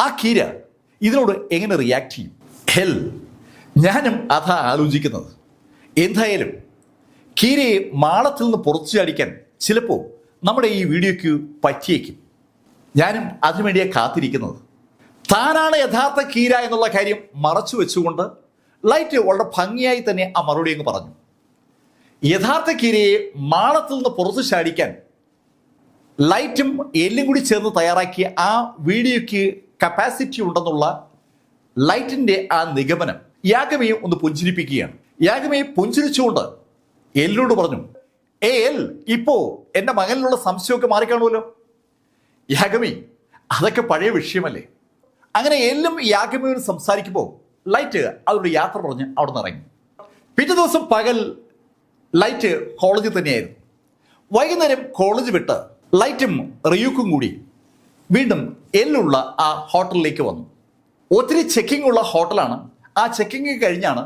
ആ കീര ഇതിനോട് എങ്ങനെ റിയാക്ട് ചെയ്യും? ഹെൽ, ഞാനും അതാ ആലോചിക്കുന്നത്. എന്തായാലും കീരയെ മാളത്തിൽ നിന്ന് പുറത്തു ചാടിക്കാൻ ചിലപ്പോൾ നമ്മുടെ ഈ വീഡിയോയ്ക്ക് പറ്റിയേക്കും. ഞാനും അതിനുവേണ്ടിയാണ് കാത്തിരിക്കുന്നത്. താനാണ് യഥാർത്ഥ കീര എന്നുള്ള കാര്യം മറച്ചു വെച്ചുകൊണ്ട് ലൈറ്റ് വളരെ ഭംഗിയായി തന്നെ ആ മറുപടി അങ്ങ് പറഞ്ഞു. യഥാർത്ഥ കീരയെ മാളത്തിൽ നിന്ന് പുറത്തു ചാടിക്കാൻ ലൈറ്റും എല്ലും കൂടി ചേർന്ന് തയ്യാറാക്കിയ ആ വീഡിയോയ്ക്ക് കപ്പാസിറ്റി ഉണ്ടെന്നുള്ള ലൈറ്റിന്റെ ആ നിഗമനം യാഗമയെ ഒന്ന് പുഞ്ചിരിപ്പിക്കുകയാണ്. യാഗമയെ പുഞ്ചിരിച്ചുകൊണ്ട് എല്ലിനോട് പറഞ്ഞു, എൽ, ഇപ്പോ എന്റെ മകനിലുള്ള സംശയമൊക്കെ മാറിക്കാണുമല്ലോ. യാഗമി, അതൊക്കെ പഴയ വിഷയമല്ലേ. അങ്ങനെ എല്ലും യാഗമയോട് സംസാരിക്കുമ്പോൾ ലൈറ്റ് അവരുടെ യാത്ര പറഞ്ഞ് അവിടെ നിന്ന് ഇറങ്ങി. പിറ്റേ ദിവസം പകൽ ലൈറ്റ് കോളേജിൽ തന്നെയായിരുന്നു. വൈകുന്നേരം കോളേജ് വിട്ട് ലൈറ്റും റിയൂക്കും കൂടി വീണ്ടും എല്ലുള്ള ആ ഹോട്ടലിലേക്ക് വന്നു. ഒത്തിരി ചെക്കിംഗ് ഉള്ള ഹോട്ടലാണ്. ആ ചെക്കിംഗ് കഴിഞ്ഞാണ്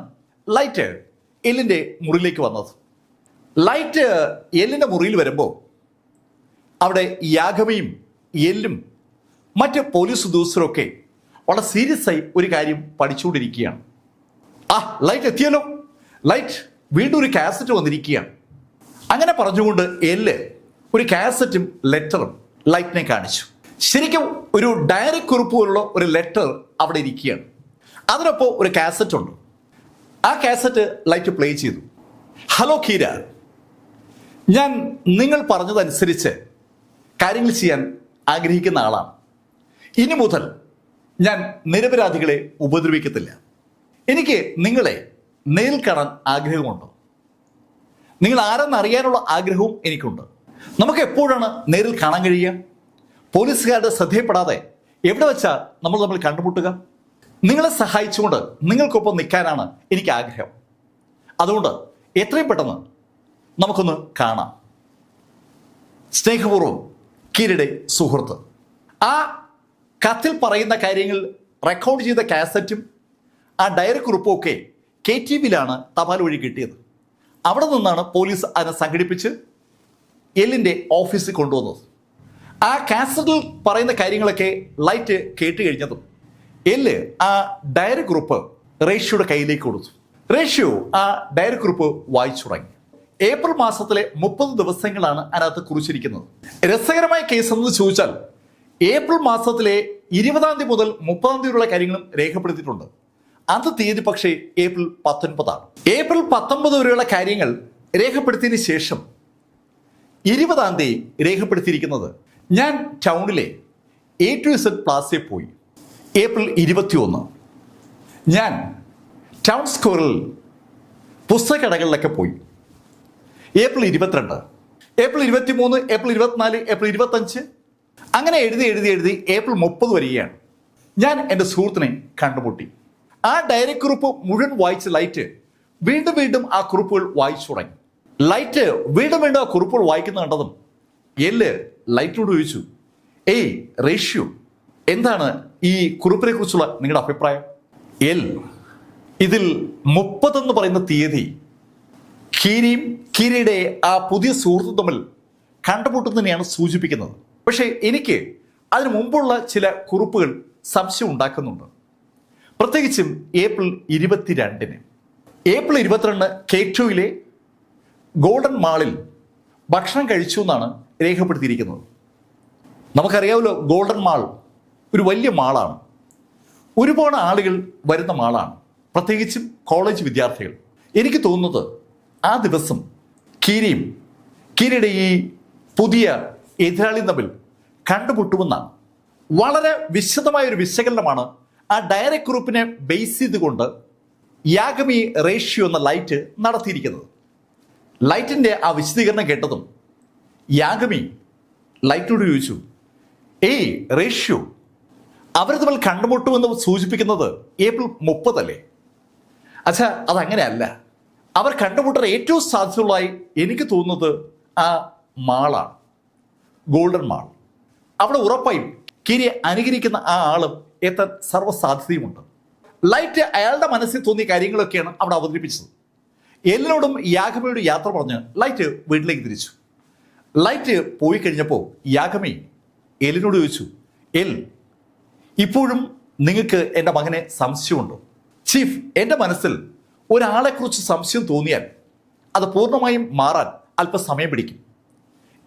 ലൈറ്റ് എല്ലിൻ്റെ മുറിയിലേക്ക് വന്നത്. ലൈറ്റ് എല്ലിൻ്റെ മുറിയിൽ വരുമ്പോൾ അവിടെ യാഗമയും എല്ലും മറ്റ് പോലീസ് ഉദ്യോഗസ്ഥരൊക്കെ വളരെ സീരിയസ് ആയി ഒരു കാര്യം പഠിച്ചുകൊണ്ടിരിക്കുകയാണ്. ലൈറ്റ് എത്തിയല്ലോ, ലൈറ്റ് വീണ്ടും ഒരു കാസറ്റ് വന്നിരിക്കുകയാണ്. അങ്ങനെ പറഞ്ഞുകൊണ്ട് എല്ല് ഒരു കാസറ്റും ലെറ്ററും ലൈറ്റിനെ കാണിച്ചു. ശരിക്കും ഒരു ഡയറി കുറിപ്പ് പോലുള്ള ഒരു ലെറ്റർ അവിടെ ഇരിക്കുകയാണ്. അതിനൊപ്പം ഒരു കാസറ്റ് ഉണ്ട്. ആ കാസറ്റ് ലൈറ്റ് പ്ലേ ചെയ്തു. ഹലോ കീര, ഞാൻ നിങ്ങൾ പറഞ്ഞതനുസരിച്ച് കാര്യങ്ങൾ ചെയ്യാൻ ആഗ്രഹിക്കുന്ന ആളാണ്. ഇനി മുതൽ ഞാൻ നിരപരാധികളെ ഉപദ്രവിക്കത്തില്ല. എനിക്ക് നിങ്ങളെ നേരിൽ കാണാൻ ആഗ്രഹമുണ്ട്. നിങ്ങൾ ആരെന്നറിയാനുള്ള ആഗ്രഹവും എനിക്കുണ്ട്. നമുക്ക് എപ്പോഴാണ് നേരിൽ കാണാൻ കഴിയുക? പോലീസുകാരുടെ ശ്രദ്ധയപ്പെടാതെ എവിടെ വെച്ചാൽ നമ്മൾ തമ്മിൽ കണ്ടുമുട്ടുക? നിങ്ങളെ സഹായിച്ചുകൊണ്ട് നിങ്ങൾക്കൊപ്പം നിൽക്കാനാണ് എനിക്ക് ആഗ്രഹം. അതുകൊണ്ട് എത്രയും പെട്ടെന്ന് നമുക്കൊന്ന് കാണാം. സ്നേഹപൂർവ്വം കീരയുടെ സുഹൃത്ത്. ആ കത്തിൽ പറയുന്ന കാര്യങ്ങൾ റെക്കോർഡ് ചെയ്ത കാസറ്റും ആ ഡയറി കുറിപ്പും ഒക്കെ KTVയിലാണ് തപാൽ വഴി കിട്ടിയത്. അവിടെ നിന്നാണ് പോലീസ് അതിനെ സംഘടിപ്പിച്ച് എല്ലിൻ്റെ ഓഫീസിൽ കൊണ്ടുവന്നത്. ആ കാസറ്റിൽ പറയുന്ന കാര്യങ്ങളൊക്കെ ലൈറ്റ് കേട്ട് കഴിഞ്ഞതും എല്ല് ആ ഡയറി കുറിപ്പ് റേഷ്യോയുടെ കയ്യിലേക്ക് കൊടുത്തു. റേഷ്യോ ആ ഡയറി കുറിപ്പ് വായിച്ചു തുടങ്ങി. ഏപ്രിൽ മാസത്തിലെ 30 ദിവസങ്ങളാണ് അതിനകത്ത് കുറിച്ചിരിക്കുന്നത്. രസകരമായ കേസ് എന്ന് ചോദിച്ചാൽ ഏപ്രിൽ മാസത്തിലെ 20-ാം തീയതി മുതൽ 30-ാം തീയതി വരെയുള്ള കാര്യങ്ങളും രേഖപ്പെടുത്തിയിട്ടുണ്ട്. അന്ന് തീയതി പക്ഷേ ഏപ്രിൽ 19 ഏപ്രിൽ 19 വരെയുള്ള കാര്യങ്ങൾ രേഖപ്പെടുത്തിയതിന് ശേഷം 20-ാം തീയതി രേഖപ്പെടുത്തിയിരിക്കുന്നത് ഞാൻ ടൗണിലെ A to Z പ്ലാസയിൽ പോയി. ഏപ്രിൽ 21 ഞാൻ ടൗൺ സ്ക്വയറിൽ പുസ്തകക്കടകളിലൊക്കെ പോയി. ഏപ്രിൽ 22, ഏപ്രിൽ 23, ഏപ്രിൽ 24, ഏപ്രിൽ 25 അങ്ങനെ എഴുതി ഏപ്രിൽ 30 വരികയാണ്. ഞാൻ എൻ്റെ സുഹൃത്തിനെ കണ്ടുമുട്ടി. ആ ഡയറി കുറിപ്പ് മുഴുവൻ വായിച്ച ലൈറ്റ് വീണ്ടും ആ കുറിപ്പുകൾ വായിച്ചു തുടങ്ങി. ലൈറ്റ് വീണ്ടും ആ കുറിപ്പുകൾ വായിക്കുന്ന കണ്ടതും എല്ല് ലൈറ്റിനോട് ചോദിച്ചു, റേഷ്യോ, എന്താണ് ഈ കുറിപ്പിനെ കുറിച്ചുള്ള നിങ്ങളുടെ അഭിപ്രായം? എൽ, ഇതിൽ 30 എന്ന് പറയുന്ന തീയതി കീരയും കീരയുടെ ആ പുതിയ സുഹൃത്തും തമ്മിൽ കണ്ടുമുട്ടുന്നതിനെയാണ് സൂചിപ്പിക്കുന്നത്. പക്ഷേ എനിക്ക് അതിനു മുമ്പുള്ള ചില കുറിപ്പുകൾ സംശയം ഉണ്ടാക്കുന്നുണ്ട്. പ്രത്യേകിച്ചും ഏപ്രിൽ 22. ഏപ്രിൽ 22 KTVയിലെ ഗോൾഡൻ മാളിൽ ഭക്ഷണം കഴിച്ചു എന്നാണ് രേഖപ്പെടുത്തിയിരിക്കുന്നത്. നമുക്കറിയാമല്ലോ, ഗോൾഡൻ മാൾ ഒരു വലിയ മാളാണ്. ഒരുപാട് ആളുകൾ വരുന്ന മാളാണ്, പ്രത്യേകിച്ചും കോളേജ് വിദ്യാർത്ഥികൾ. എനിക്ക് തോന്നുന്നത് ആ ദിവസം കീരയും കീരയുടെ ഈ പുതിയ എതിരാളിയും തമ്മിൽ കണ്ടുമുട്ടുമെന്നാണ്. വളരെ വിശദമായ ഒരു വിശകലനമാണ് ആ ഡയറി കുറിപ്പിനെ ബേസ് ചെയ്തുകൊണ്ട് യാഗമി റേഷ്യോ എന്ന ലൈറ്റ് നടത്തിയിരിക്കുന്നത്. ലൈറ്റിൻ്റെ ആ വിശദീകരണം കേട്ടതും യാഗമി ലൈറ്റിനോട് ചോദിച്ചു, റേഷ്യോ, അവർ തമ്മിൽ കണ്ടുമുട്ടുമെന്ന് സൂചിപ്പിക്കുന്നത് ഏപ്രിൽ 30 അല്ലേ? അച്ഛാ, അതങ്ങനെയല്ല. അവർ കണ്ടുമുട്ടാൻ ഏറ്റവും സാധ്യതയുള്ളതായി എനിക്ക് തോന്നുന്നത് ആ മാളാണ്, ഗോൾഡൻ മാൾ. അവിടെ ഉറപ്പായും കീരിയെ അനുകരിക്കുന്ന ആ ആളും എത്താൻ സർവ്വസാധ്യതയുമുണ്ട്. ലൈറ്റ് അയാളുടെ മനസ്സിൽ തോന്നിയ കാര്യങ്ങളൊക്കെയാണ് അവിടെ അവതരിപ്പിച്ചത്. എല്ലിനോടും യാഗമയോടും യാത്ര പറഞ്ഞ് ലൈറ്റ് വീട്ടിലേക്ക് തിരിച്ചു. ലൈറ്റ് പോയി കഴിഞ്ഞപ്പോൾ യാഗമി എല്ലിനോട് ചോദിച്ചു, ഇപ്പോഴും നിങ്ങൾക്ക് എൻ്റെ മകനെ സംശയമുണ്ടോ? ചീഫ്, എൻ്റെ മനസ്സിൽ ഒരാളെക്കുറിച്ച് സംശയം തോന്നിയാൽ അത് പൂർണ്ണമായും മാറാൻ അല്പസമയം പിടിക്കും.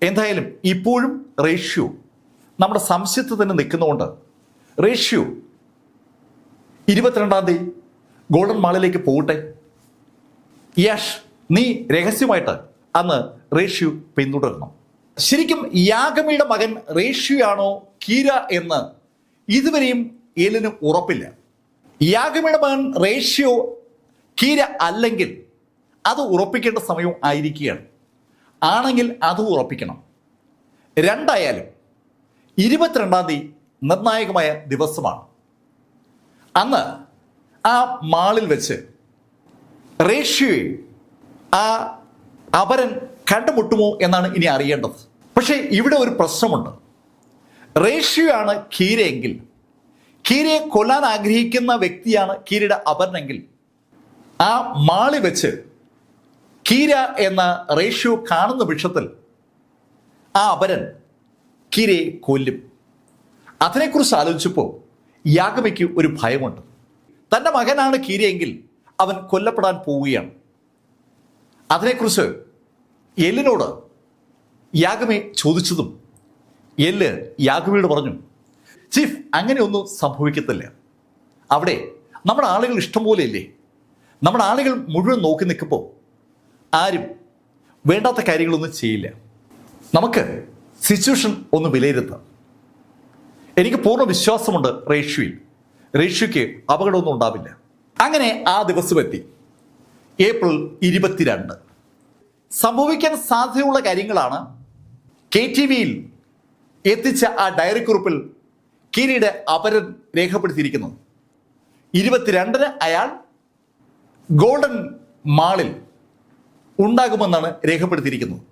എന്തായാലും ഇപ്പോഴും റേഷ്യോ നമ്മുടെ സംശയത്തിൽ തന്നെ നിൽക്കുന്നതുകൊണ്ട് റേഷ്യോ 22-ാം തീയതി ഗോൾഡൻ മാളിലേക്ക് പോകട്ടെ. യഷ്, നീ രഹസ്യമായിട്ട് അന്ന് റേഷ്യു പിന്തുടരണം. ശരിക്കും യാഗമിയുടെ മകൻ റേഷ്യുയാണോ കീര എന്ന് ഇതുവരെയും എലിന് ഉറപ്പില്ല. യാഗമിയുടെ മകൻ റേഷ്യോ കീര അല്ലെങ്കിൽ അത് ഉറപ്പിക്കേണ്ട സമയം ആയിരിക്കുകയാണ്. ആണെങ്കിൽ അത് ഉറപ്പിക്കണം. രണ്ടായാലും 22-ാം തീയതി നിർണായകമായ ദിവസമാണ്. അന്ന് ആ മാളിൽ വെച്ച് റേഷ്യോയെ ആ അപരൻ കണ്ടുമുട്ടുമോ എന്നാണ് ഇനി അറിയേണ്ടത്. പക്ഷേ ഇവിടെ ഒരു പ്രശ്നമുണ്ട്. റേഷ്യോയാണ് കീരയെങ്കിൽ, കീരയെ കൊല്ലാൻ ആഗ്രഹിക്കുന്ന വ്യക്തിയാണ് കീരയുടെ അപരനെങ്കിൽ, ആ മാളി വെച്ച് കീര എന്ന റേഷ്യോ കാണുന്ന പക്ഷത്തിൽ ആ അപരൻ കീരയെ കൊല്ലും. അതിനെക്കുറിച്ച് ആലോചിച്ചപ്പോൾ യാഗമിക്ക് ഒരു ഭയമുണ്ട്. തൻ്റെ മകനാണ് കീരയെങ്കിൽ അവൻ കൊല്ലപ്പെടാൻ പോവുകയാണ്. അതിനെക്കുറിച്ച് എല്ലിനോട് യാഗമെ ചോദിച്ചതും എല്ല് യാഗമയോട് പറഞ്ഞു, ചീഫ്, അങ്ങനെയൊന്നും സംഭവിക്കത്തില്ല. അവിടെ നമ്മുടെ ആളുകൾ ഇഷ്ടംപോലെ ഇല്ലേ? നമ്മുടെ ആളുകൾ മുഴുവൻ നോക്കി നിൽക്കുമ്പോൾ ആരും വേണ്ടാത്ത കാര്യങ്ങളൊന്നും ചെയ്യില്ല. നമുക്ക് സിറ്റുവേഷൻ ഒന്ന് വിലയിരുത്താം. എനിക്ക് പൂർണ്ണ വിശ്വാസമുണ്ട് റേഷ്യോയിൽ. റേഷ്യോയ്ക്ക് അപകടമൊന്നും ഉണ്ടാവില്ല. അങ്ങനെ ആ ദിവസം എത്തി. ഏപ്രിൽ 22. സംഭവിക്കാൻ സാധ്യതയുള്ള കാര്യങ്ങളാണ് KTVയിൽ എത്തിച്ച ആ ഡയറി കുറിപ്പിൽ കീരയുടെ അപരൻ രേഖപ്പെടുത്തിയിരിക്കുന്നത്. 22-ന് അയാൾ ഗോൾഡൻ മാളിൽ ഉണ്ടാകുമെന്നാണ് രേഖപ്പെടുത്തിയിരിക്കുന്നത്.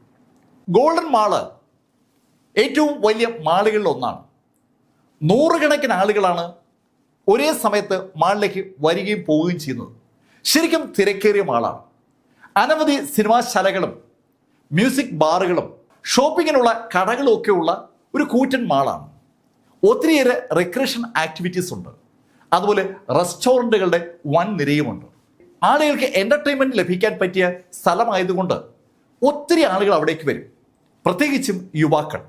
ഗോൾഡൻ മാള് ഏറ്റവും വലിയ മാളുകളിൽ ഒന്നാണ്. നൂറുകണക്കിന് ആളുകളാണ് ഒരേ സമയത്ത് മാളിലേക്ക് വരികയും പോവുകയും ചെയ്യുന്നത്. ശരിക്കും തിരക്കേറിയ മാളാണ്. അനവധി സിനിമാശാലകളും മ്യൂസിക് ബാറുകളും ഷോപ്പിങ്ങിനുള്ള കടകളും ഒക്കെയുള്ള ഒരു കൂറ്റൻ മാളാണ്. ഒത്തിരിയേറെ റിക്രിയേഷൻ ആക്ടിവിറ്റീസ് ഉണ്ട്. അതുപോലെ റെസ്റ്റോറൻറ്റുകളുടെ വൻ നിരയുമുണ്ട്. ആളുകൾക്ക് എൻ്റർടൈൻമെൻറ്റ് ലഭിക്കാൻ പറ്റിയ സ്ഥലമായതുകൊണ്ട് ഒത്തിരി ആളുകൾ അവിടേക്ക് വരും, പ്രത്യേകിച്ചും യുവാക്കൾ.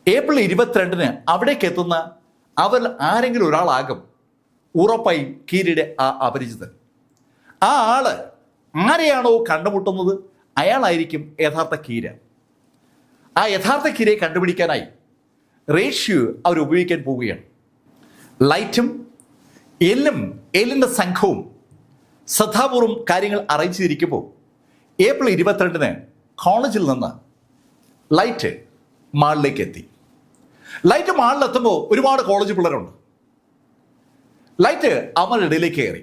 ഏപ്രിൽ 22-ന് അവിടേക്ക് എത്തുന്ന അവർ ആരെങ്കിലും ഒരാളാകും ഉറപ്പായും കീരയുടെ ആ അപരിചിതൻ. ആ ആള് ആരെയാണോ കണ്ടുമുട്ടുന്നത് അയാളായിരിക്കും യഥാർത്ഥ കീര. ആ യഥാർത്ഥ കീരയെ കണ്ടുപിടിക്കാനായി റേഷ്യോ അവർ ഉപയോഗിക്കാൻ പോവുകയാണ്. ലൈറ്റും എല്ലിൻ്റെ സംഘവും ശ്രദ്ധാപൂർവം കാര്യങ്ങൾ അറേഞ്ച് ചെയ്തിരിക്കുമ്പോൾ ഏപ്രിൽ 22-ന് കോളേജിൽ നിന്ന് ലൈറ്റ് മാളിലേക്ക് എത്തി. ലൈറ്റ് മാളിലെത്തുമ്പോൾ ഒരുപാട് കോളേജ് പിള്ളേരുണ്ട്. ലൈറ്റ് അവരുടെ ഇടയിലേക്ക് കയറി.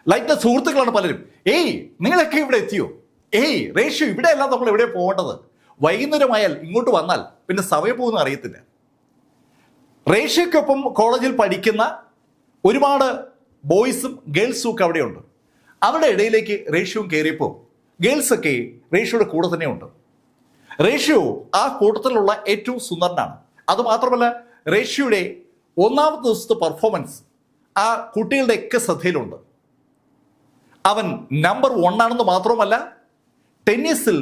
ലൈറ്റിൻ്റെ സുഹൃത്തുക്കളാണ് പലരും. ഏയ്, നിങ്ങളൊക്കെ ഇവിടെ എത്തിയോ? ഏയ് റേഷ്യോ, ഇവിടെ അല്ല നമ്മൾ എവിടെ പോകേണ്ടത്. വൈകുന്നേരമായാൽ ഇങ്ങോട്ട് വന്നാൽ പിന്നെ സമയം പോകുന്ന അറിയത്തില്ല. റേഷ്യോയ്ക്കൊപ്പം കോളേജിൽ പഠിക്കുന്ന ഒരുപാട് ബോയ്സും ഗേൾസും ഒക്കെ അവിടെയുണ്ട്. അവരുടെ ഇടയിലേക്ക് റേഷ്യോയും കയറിയപ്പോൾ ഗേൾസൊക്കെ റേഷ്യോയുടെ കൂടെ തന്നെ ഉണ്ട്. റേഷ്യോ ആ കൂട്ടത്തിലുള്ള ഏറ്റവും സുന്ദരനാണ്. അതുമാത്രമല്ല, റേഷ്യോയുടെ ഒന്നാമത്തെ ദിവസത്തെ പെർഫോമൻസ് ആ കുട്ടികളുടെയൊക്കെ ശ്രദ്ധയിലുണ്ട്. അവൻ നമ്പർ 1 ആണെന്ന് മാത്രമല്ല, ടെന്നീസിൽ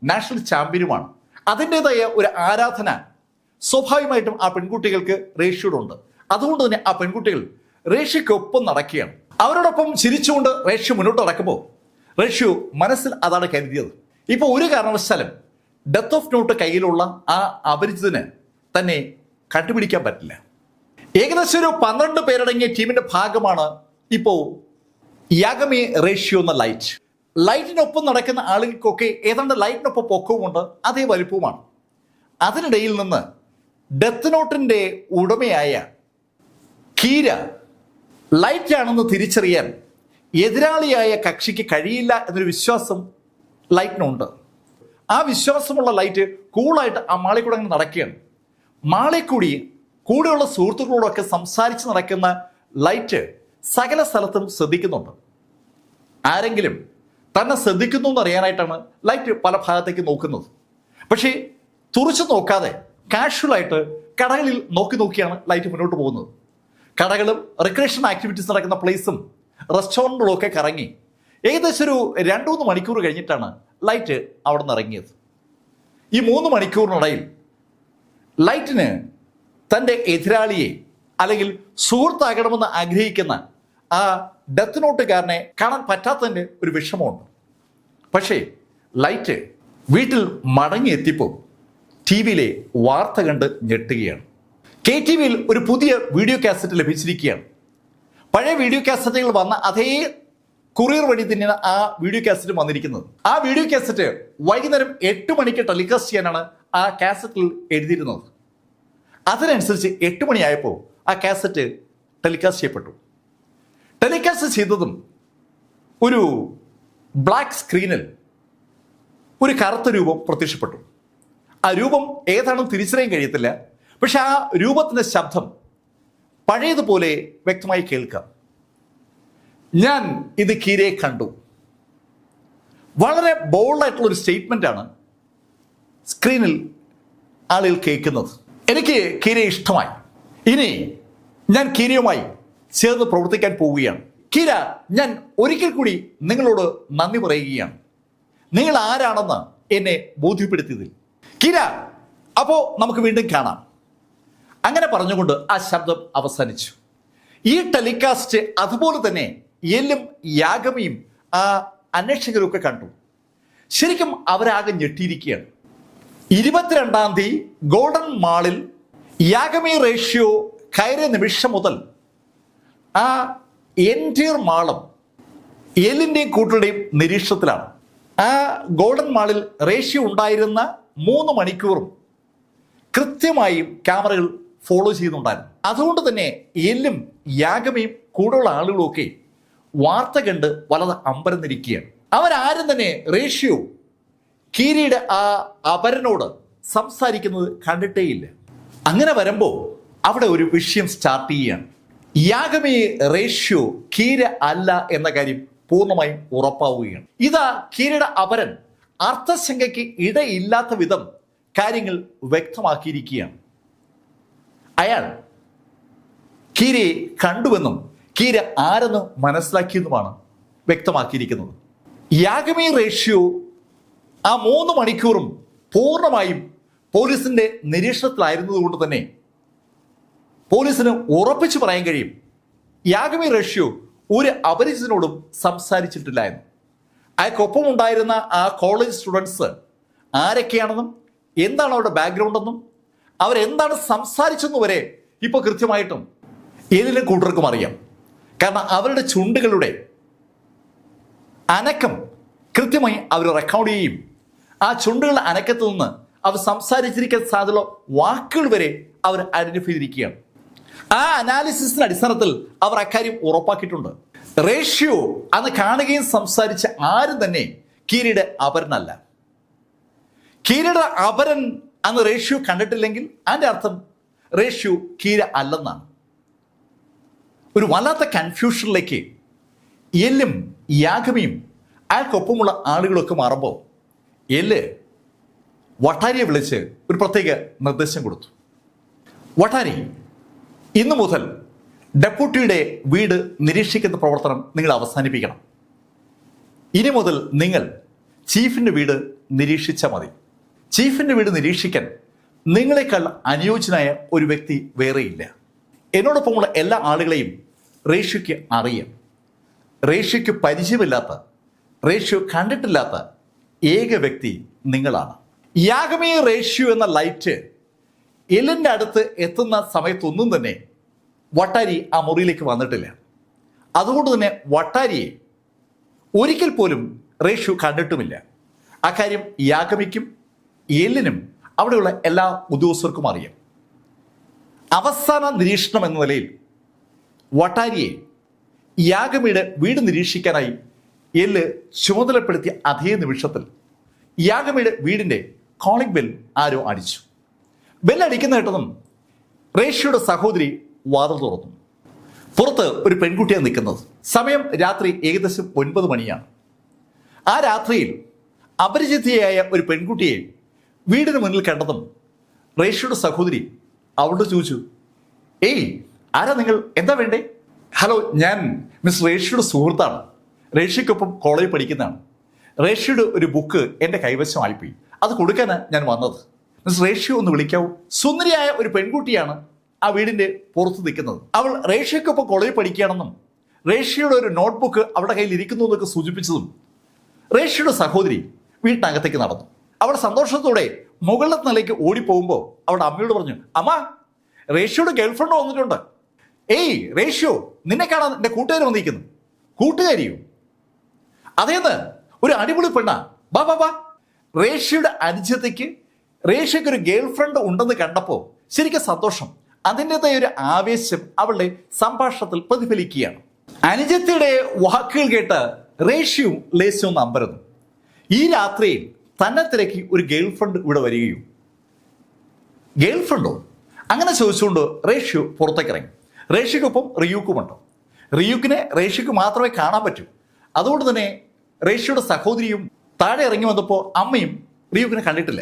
നാഷണൽ ചാമ്പ്യനുമാണ്. അതിൻ്റെതായ ഒരു ആരാധന സ്വാഭാവികമായിട്ടും ആ പെൺകുട്ടികൾക്ക് റേഷ്യോടുണ്ട്. അതുകൊണ്ട് തന്നെ ആ പെൺകുട്ടികൾ റേഷ്യോയ്ക്കൊപ്പം നടക്കുകയാണ്. അവരോടൊപ്പം ചിരിച്ചുകൊണ്ട് റേഷ്യോ മുന്നോട്ട് നടക്കുമ്പോൾ റേഷ്യോ മനസ്സിൽ അതാണ് കരുതിയത്. ഇപ്പോൾ ഒരു കാരണവശാലും ഡെത്ത് ഓഫ് നോട്ട് കയ്യിലുള്ള ആ അപരിചിതന് തന്നെ കണ്ടുപിടിക്കാൻ പറ്റില്ല. ഏകദേശം ഒരു 12 പേരടങ്ങിയ ടീമിന്റെ ഭാഗമാണ് ഇപ്പോൾ യാഗമി റേഷ്യോ എന്ന ലൈറ്റ്. ലൈറ്റിനൊപ്പം നടക്കുന്ന ആളുകൾക്കൊക്കെ ഏതാണ്ട് ലൈറ്റിനൊപ്പം പൊക്കവുമുണ്ട്, അതേ വലുപ്പവുമാണ്. അതിനിടയിൽ നിന്ന് ഡെത്ത് നോട്ടിന്റെ ഉടമയായ കീര ലൈറ്റാണെന്ന് തിരിച്ചറിയാൻ എതിരാളിയായ കക്ഷിക്ക് കഴിയില്ല എന്നൊരു വിശ്വാസം ലൈറ്റിനുണ്ട്. ആ വിശ്വാസമുള്ള ലൈറ്റ് കൂളായിട്ട് ആ മാളിൽ കൂടെ അങ്ങനെ നടക്കുകയാണ്. മാളിൽ കൂടി കൂടെയുള്ള സുഹൃത്തുക്കളോടൊക്കെ സംസാരിച്ച് നടക്കുന്ന ലൈറ്റ് സകല സ്ഥലത്തും ശ്രദ്ധിക്കുന്നുണ്ട്. ആരെങ്കിലും തന്നെ ശ്രദ്ധിക്കുന്നു എന്നറിയാനായിട്ടാണ് ലൈറ്റ് പല ഭാഗത്തേക്ക് നോക്കുന്നത്. പക്ഷേ തുറച്ചു നോക്കാതെ കാഷ്വലായിട്ട് കടകളിൽ നോക്കിയാണ് ലൈറ്റ് മുന്നോട്ട് പോകുന്നത്. കടകളും റിക്രിയേഷൻ ആക്ടിവിറ്റീസ് നടക്കുന്ന പ്ലേസും റെസ്റ്റോറൻറ്റുകളും ഒക്കെ കറങ്ങി ഏകദേശം ഒരു 2-3 മണിക്കൂർ കഴിഞ്ഞിട്ടാണ് ലൈറ്റ് അവിടെ നിന്ന് ഇറങ്ങിയത്. ഈ 3 മണിക്കൂറിനിടയിൽ ലൈറ്റിന് തൻ്റെ എതിരാളിയെ അല്ലെങ്കിൽ സുഹൃത്താകണമെന്ന് ആഗ്രഹിക്കുന്ന ആ ഡെത്ത് നോട്ടുകാരനെ കാണാൻ പറ്റാത്തതിൻ്റെ ഒരു വിഷമമുണ്ട്. പക്ഷേ ലൈറ്റ് വീട്ടിൽ മടങ്ങിയെത്തിയപ്പോൾ ടി വിയിലെ വാർത്ത കണ്ട് ഞെട്ടുകയാണ്. KTVയിൽ ഒരു പുതിയ വീഡിയോ കാസറ്റ് ലഭിച്ചിരിക്കുകയാണ്. പഴയ വീഡിയോ കാസറ്റുകൾ വന്ന അതേ കൊറിയർ വഴി തന്നെയാണ് ആ വീഡിയോ കാസറ്റ് വന്നിരിക്കുന്നത്. ആ വീഡിയോ കാസറ്റ് വൈകുന്നേരം 8 മണിക്ക് ടെലികാസ്റ്റ് ചെയ്യാനാണ് ആ കാസറ്റിൽ എഴുതിയിരുന്നത്. അതിനനുസരിച്ച് 8 മണിയായപ്പോൾ ആ കാസറ്റ് ടെലികാസ്റ്റ് ചെയ്യപ്പെട്ടു. ടെലികാസ്റ്റ് ചെയ്തതും ഒരു ബ്ലാക്ക് സ്ക്രീനിൽ ഒരു കറുത്ത രൂപം പ്രത്യക്ഷപ്പെട്ടു. ആ രൂപം ഏതാണെന്ന് തിരിച്ചറിയാൻ കഴിയത്തില്ല. പക്ഷെ ആ രൂപത്തിന്റെ ശബ്ദം പഴയതുപോലെ വ്യക്തമായി കേൾക്കാം. ഞാൻ ഇത് കീരയെ കണ്ടു. വളരെ ബോൾഡായിട്ടുള്ള ഒരു സ്റ്റേറ്റ്മെന്റ് ആണ് സ്ക്രീനിൽ ആളുകൾ കേൾക്കുന്നത്. എനിക്ക് കീരയെ ഇഷ്ടമായി. ഇനി ഞാൻ കീരയുമായി ചേർന്ന് പ്രവർത്തിക്കാൻ പോവുകയാണ്. കീര, ഞാൻ ഒരിക്കൽ കൂടി നിങ്ങളോട് നന്ദി പറയുകയാണ്. നിങ്ങൾ ആരാണെന്ന് എന്നെ ബോധ്യപ്പെടുത്തിയതിൽ. കീര, അപ്പോ നമുക്ക് വീണ്ടും കാണാം. അങ്ങനെ പറഞ്ഞുകൊണ്ട് ആ ശബ്ദം അവസാനിച്ചു. ഈ ടെലികാസ്റ്റ് അതുപോലെ തന്നെ എല്ലും യാഗമിയും ആ അന്വേഷകരൊക്കെ കണ്ടു. ശരിക്കും അവരാകെ ഞെട്ടിയിരിക്കുകയാണ്. 22-ാം തീയതി ഗോൾഡൻ മാളിൽ യാഗമി റേഷ്യോ കയറിയ നിമിഷം മുതൽ ആ എൻറ്റയർ മാളും എല്ലിൻ്റെയും കൂട്ടുകളുടെയും നിരീക്ഷണത്തിലാണ്. ആ ഗോൾഡൻ മാളിൽ റേഷ്യോ ഉണ്ടായിരുന്ന 3 മണിക്കൂറും കൃത്യമായും ക്യാമറകൾ ഫോളോ ചെയ്യുന്നുണ്ടായിരുന്നു. അതുകൊണ്ട് തന്നെ എല്ലും യാഗമയും കൂടെയുള്ള ആളുകളൊക്കെ വാർത്ത കണ്ട് വളരെ അമ്പരന്നിരിക്കുകയാണ്. അവരാരും തന്നെ റേഷ്യോ കീരയുടെ ആ അപരനോട് സംസാരിക്കുന്നത് കണ്ടിട്ടേയില്ല. അങ്ങനെ വരുമ്പോൾ അവിടെ ഒരു വിഷയം സ്റ്റാർട്ട് ചെയ്യുകയാണ്. യാഗമയെ റേഷ്യോ കീര അല്ല എന്ന കാര്യം പൂർണ്ണമായും ഉറപ്പാവുകയാണ്. ഇതാ കീരയുടെ അപരൻ അർത്ഥശങ്കയ്ക്ക് ഇടയില്ലാത്ത വിധം കാര്യങ്ങൾ വ്യക്തമാക്കിയിരിക്കുകയാണ്. അയാൾ കീരയെ കണ്ടുവെന്നും കീര ആരെന്ന് മനസ്സിലാക്കിയെന്നുമാണ് വ്യക്തമാക്കിയിരിക്കുന്നത്. യാഗമി റേഷ്യോ ആ 3 മണിക്കൂറും പൂർണ്ണമായും പോലീസിന്റെ നിരീക്ഷണത്തിലായിരുന്നതുകൊണ്ട് തന്നെ പോലീസിന് ഉറപ്പിച്ചു പറയാൻ കഴിയും യാഗമി റേഷ്യോ ഒരു അപരിചിതനോടും സംസാരിച്ചിട്ടില്ല എന്ന്. അയാൾക്കൊപ്പം ഉണ്ടായിരുന്ന ആ കോളേജ് സ്റ്റുഡൻസ് ആരൊക്കെയാണെന്നും എന്താണ് അവരുടെ ബാക്ക്ഗ്രൗണ്ട് എന്നും അവരെന്താണ് സംസാരിച്ചെന്ന് വരെ ഇപ്പോൾ കൃത്യമായിട്ടും ഏതിലും കൂട്ടർക്കും അറിയാം. കാരണം അവരുടെ ചുണ്ടുകളുടെ അനക്കം കൃത്യമായി അവർ റെക്കോർഡ് ചെയ്യും. ആ ചുണ്ടുകളുടെ അനക്കത്തിൽ നിന്ന് അവർ സംസാരിച്ചിരിക്കാൻ സാധ്യതയുള്ള വാക്കുകൾ വരെ അവർ ഐഡന്റിഫൈ ചെയ്തിരിക്കുകയാണ്. ആ അനാലിസിസിന്റെ അടിസ്ഥാനത്തിൽ അവർ അക്കാര്യം ഉറപ്പാക്കിയിട്ടുണ്ട്. റേഷ്യോ അന്ന് കാണുകയും സംസാരിച്ച ആരും തന്നെ കീരയുടെ അപരനല്ല. കീരയുടെ അപരൻ അന്ന് റേഷ്യോ കണ്ടിട്ടില്ലെങ്കിൽ അതിൻ്റെ അർത്ഥം റേഷ്യോ കീര അല്ലെന്നാണ്. ഒരു വല്ലാത്ത കൺഫ്യൂഷനിലേക്ക് എല്ലും യാഗമിയും അയാൾക്കൊപ്പമുള്ള ആളുകളൊക്കെ മാറുമ്പോൾ എല്ല് വട്ടാരിയെ വിളിച്ച് ഒരു പ്രത്യേക നിർദ്ദേശം കൊടുത്തു. വട്ടാരി, ഇന്നു മുതൽ ഡെപ്യൂട്ടിയുടെ വീട് നിരീക്ഷിക്കുന്ന പ്രവർത്തനം നിങ്ങൾ അവസാനിപ്പിക്കണം. ഇനി മുതൽ നിങ്ങൾ ചീഫിൻ്റെ വീട് നിരീക്ഷിച്ചാൽ മതി. ചീഫിൻ്റെ വീട് നിരീക്ഷിക്കാൻ നിങ്ങളെക്കാൾ അനുയോജ്യനായ ഒരു വ്യക്തി വേറെയില്ല. എന്നോടൊപ്പമുള്ള എല്ലാ ആളുകളെയും റേഷ്യോയ്ക്ക് അറിയാം. റേഷ്യോയ്ക്ക് പരിചയമില്ലാത്ത, റേഷ്യോ കണ്ടിട്ടില്ലാത്ത ഏക വ്യക്തി നിങ്ങളാണ്. യാഗമി റേഷ്യോ എന്ന ലൈറ്റ് എല്ലിൻ്റെ അടുത്ത് എത്തുന്ന സമയത്തൊന്നും തന്നെ വട്ടാരി ആ മുറിയിലേക്ക് വന്നിട്ടില്ല. അതുകൊണ്ട് തന്നെ വട്ടാരിയെ ഒരിക്കൽ പോലും റേഷ്യോ കണ്ടിട്ടുമില്ല. അക്കാര്യം യാഗമിക്കും എല്ലിനും അവിടെയുള്ള എല്ലാ ഉദ്യോഗസ്ഥർക്കും അറിയാം. അവസാന നിരീക്ഷണം എന്ന നിലയിൽ വട്ടാരിയെ യാഗമിയുടെ വീട് നിരീക്ഷിക്കാനായി എല്ല് ചുമതലപ്പെടുത്തിയ അതേ നിമിഷത്തിൽ യാഗമിയുടെ വീടിൻ്റെ കോളിംഗ് ബെൽ ആരോ അടിച്ചു. ബെല്ലടിക്കുന്ന കേട്ടതും റേഷ്യോയുടെ സഹോദരി വാതിൽ തുറന്നു. പുറത്ത് ഒരു പെൺകുട്ടിയാണ് നിൽക്കുന്നത്. സമയം രാത്രി ഏകദേശം 9 മണിയാണ്. ആ രാത്രിയിൽ അപരിചിതയായ ഒരു പെൺകുട്ടിയെ വീടിന് മുന്നിൽ കണ്ടതും റേഷ്യോയുടെ സഹോദരി അവളോട് ചോദിച്ചു, ഏയ് ആരാ നിങ്ങൾ, എന്താ വേണ്ടേ? ഹലോ, ഞാൻ മിസ് റേഷ്യോയുടെ സുഹൃത്താണ്. റേഷ്യക്കൊപ്പം കോളേജിൽ പഠിക്കുന്നതാണ്. റേഷ്യയുടെ ഒരു ബുക്ക് എൻ്റെ കൈവശമായിപ്പോയി, അത് കൊടുക്കാനാണ് ഞാൻ വന്നത്. മിസ് റേഷ്യോ ഒന്ന് വിളിക്കാവൂ. സുന്ദരിയായ ഒരു പെൺകുട്ടിയാണ് ആ വീടിൻ്റെ പുറത്ത് നിൽക്കുന്നത്. അവൾ റേഷ്യക്കൊപ്പം കോളേജിൽ പഠിക്കുകയാണെന്നും റേഷ്യയുടെ ഒരു നോട്ട്ബുക്ക് അവളുടെ കയ്യിൽ ഇരിക്കുന്നു എന്നൊക്കെ സൂചിപ്പിച്ചതും റേഷ്യയുടെ സഹോദരി വീട്ടിനകത്തേക്ക് നടന്നു. അവൾ സന്തോഷത്തോടെ മുകളിലത്തെ നിലയ്ക്ക് ഓടിപ്പോകുമ്പോൾ അവളുടെ അമ്മയോട് പറഞ്ഞു, അമ്മ, റേഷ്യയുടെ ഗേൾഫ്രണ്ട് വന്നിട്ടുണ്ട്. ഏയ് റേഷ്യോ, നിന്നെ കാണാൻ എൻ്റെ കൂട്ടുകാരി വന്നിരിക്കുന്നു. കൂട്ടുകാരിയോ? അതേന്ന്, ഒരു അടിപൊളി പെണ്ണ, ബാ ബാ ബാ. റേഷ്യയുടെ അനുജത്തിക്ക് റേഷ്യക്ക് ഒരു ഗേൾഫ്രണ്ട് ഉണ്ടെന്ന് കണ്ടപ്പോൾ ശരിക്കും സന്തോഷം, അതിൻ്റെതായ ഒരു ആവേശം അവളുടെ സംഭാഷണത്തിൽ പ്രതിഫലിക്കുകയാണ്. അനുജത്തിയുടെ വാക്കുകൾ കേട്ട് റേഷ്യയും ലേസ്യവും നമ്പരുന്നു. ഈ രാത്രിയിൽ തന്നെ തിരക്കി ഒരു ഗേൾഫ്രണ്ട് ഇവിടെ വരികയും. ഗേൾഫ്രണ്ടോ? അങ്ങനെ ചോദിച്ചുകൊണ്ട് റേഷ്യോ പുറത്തേക്ക് ഇറങ്ങി. റേഷ്യക്കൊപ്പം റിയൂക്കുമുണ്ട്. റിയൂക്കിനെ റേഷ്യക്ക് മാത്രമേ കാണാൻ പറ്റൂ. അതുകൊണ്ട് തന്നെ റേഷ്യയുടെ സഹോദരിയും താഴെ ഇറങ്ങി വന്നപ്പോൾ അമ്മയും റിയൂക്കിനെ കണ്ടിട്ടില്ല.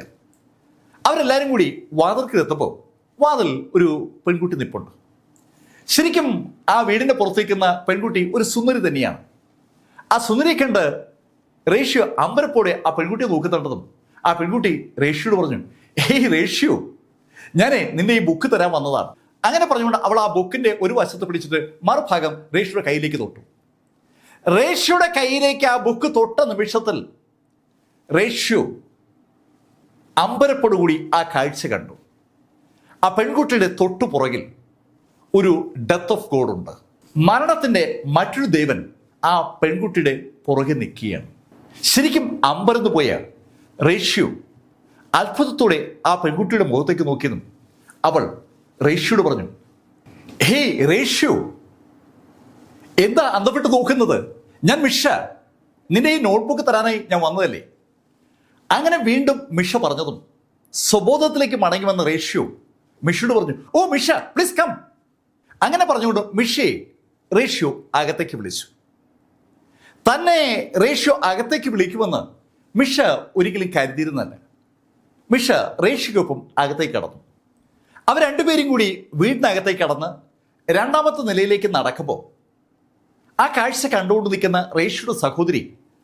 അവരെല്ലാവരും കൂടി വാതിൽക്കലെത്തപ്പോൾ വാതിൽ ഒരു പെൺകുട്ടി നിൽപ്പുണ്ട്. ശരിക്കും ആ വീടിൻ്റെ പുറത്തേക്കുന്ന പെൺകുട്ടി ഒരു സുന്ദരി തന്നെയാണ്. ആ സുന്ദരിയെ കണ്ട് റേഷ്യോ അമ്പരപ്പോടെ ആ പെൺകുട്ടിയെ നോക്കുന്നുണ്ടതും ആ പെൺകുട്ടി റേഷ്യോട് പറഞ്ഞു, ഏയ് റേഷ്യോ, ഞാനേ നിന്റെ ഈ ബുക്ക് തരാൻ വന്നതാണ്. അങ്ങനെ പറഞ്ഞുകൊണ്ട് അവൾ ആ ബുക്കിന്റെ ഒരു വശത്ത് പിടിച്ചിട്ട് മറുഭാഗം റേഷ്യയുടെ കയ്യിലേക്ക് തൊട്ടു. റേഷ്യയുടെ കയ്യിലേക്ക് ആ ബുക്ക് തൊട്ട നിമിഷത്തിൽ റേഷ്യോ അമ്പരപ്പോടുകൂടി ആ കാഴ്ച കണ്ടു. ആ പെൺകുട്ടിയുടെ തൊട്ടു പുറകിൽ ഒരു ഡെത്ത് ഓഫ് ഗോഡ് ഉണ്ട്. മരണത്തിന്റെ മറ്റൊരു ദേവൻ ആ പെൺകുട്ടിയുടെ പുറകെ നിൽക്കുകയാണ്. ശരിക്കും അമ്പരന്ന് പോയ റേഷ്യോ അത്ഭുതത്തോടെ ആ പെൺകുട്ടിയുടെ മുഖത്തേക്ക് നോക്കിയതും അവൾ റേഷ്യോട് പറഞ്ഞു, ഹേയ് റേഷ്യോ, എന്താ അന്തപ്പെട്ട് നോക്കുന്നത്? ഞാൻ മിഷ, നിന്റെ ഈ നോട്ട്ബുക്ക് തരാനായി ഞാൻ വന്നതല്ലേ. അങ്ങനെ വീണ്ടും മിഷ പറഞ്ഞതും സ്വബോധത്തിലേക്ക് മടങ്ങി വന്ന റേഷ്യോ മിഷയോട് പറഞ്ഞു, ഓ മിഷ, പ്ലീസ് കം. അങ്ങനെ പറഞ്ഞുകൊണ്ട് മിഷയെ റേഷ്യോ അകത്തേക്ക് വിളിച്ചു. തന്നെ റേഷ്യോ അകത്തേക്ക് വിളിക്കുമെന്ന് മിഷ ഒരിക്കലും കരുതിയിരുന്നല്ല. മിഷ റേഷ്യോക്കൊപ്പം അകത്തേക്ക് കടന്നു. അവർ രണ്ടുപേരും കൂടി വീടിനകത്തേക്ക് കടന്ന് രണ്ടാമത്തെ നിലയിലേക്ക് നടക്കുമ്പോൾ ആ കാഴ്ച കണ്ടുകൊണ്ട് നിൽക്കുന്ന റേഷ്യയുടെ സഹോദരി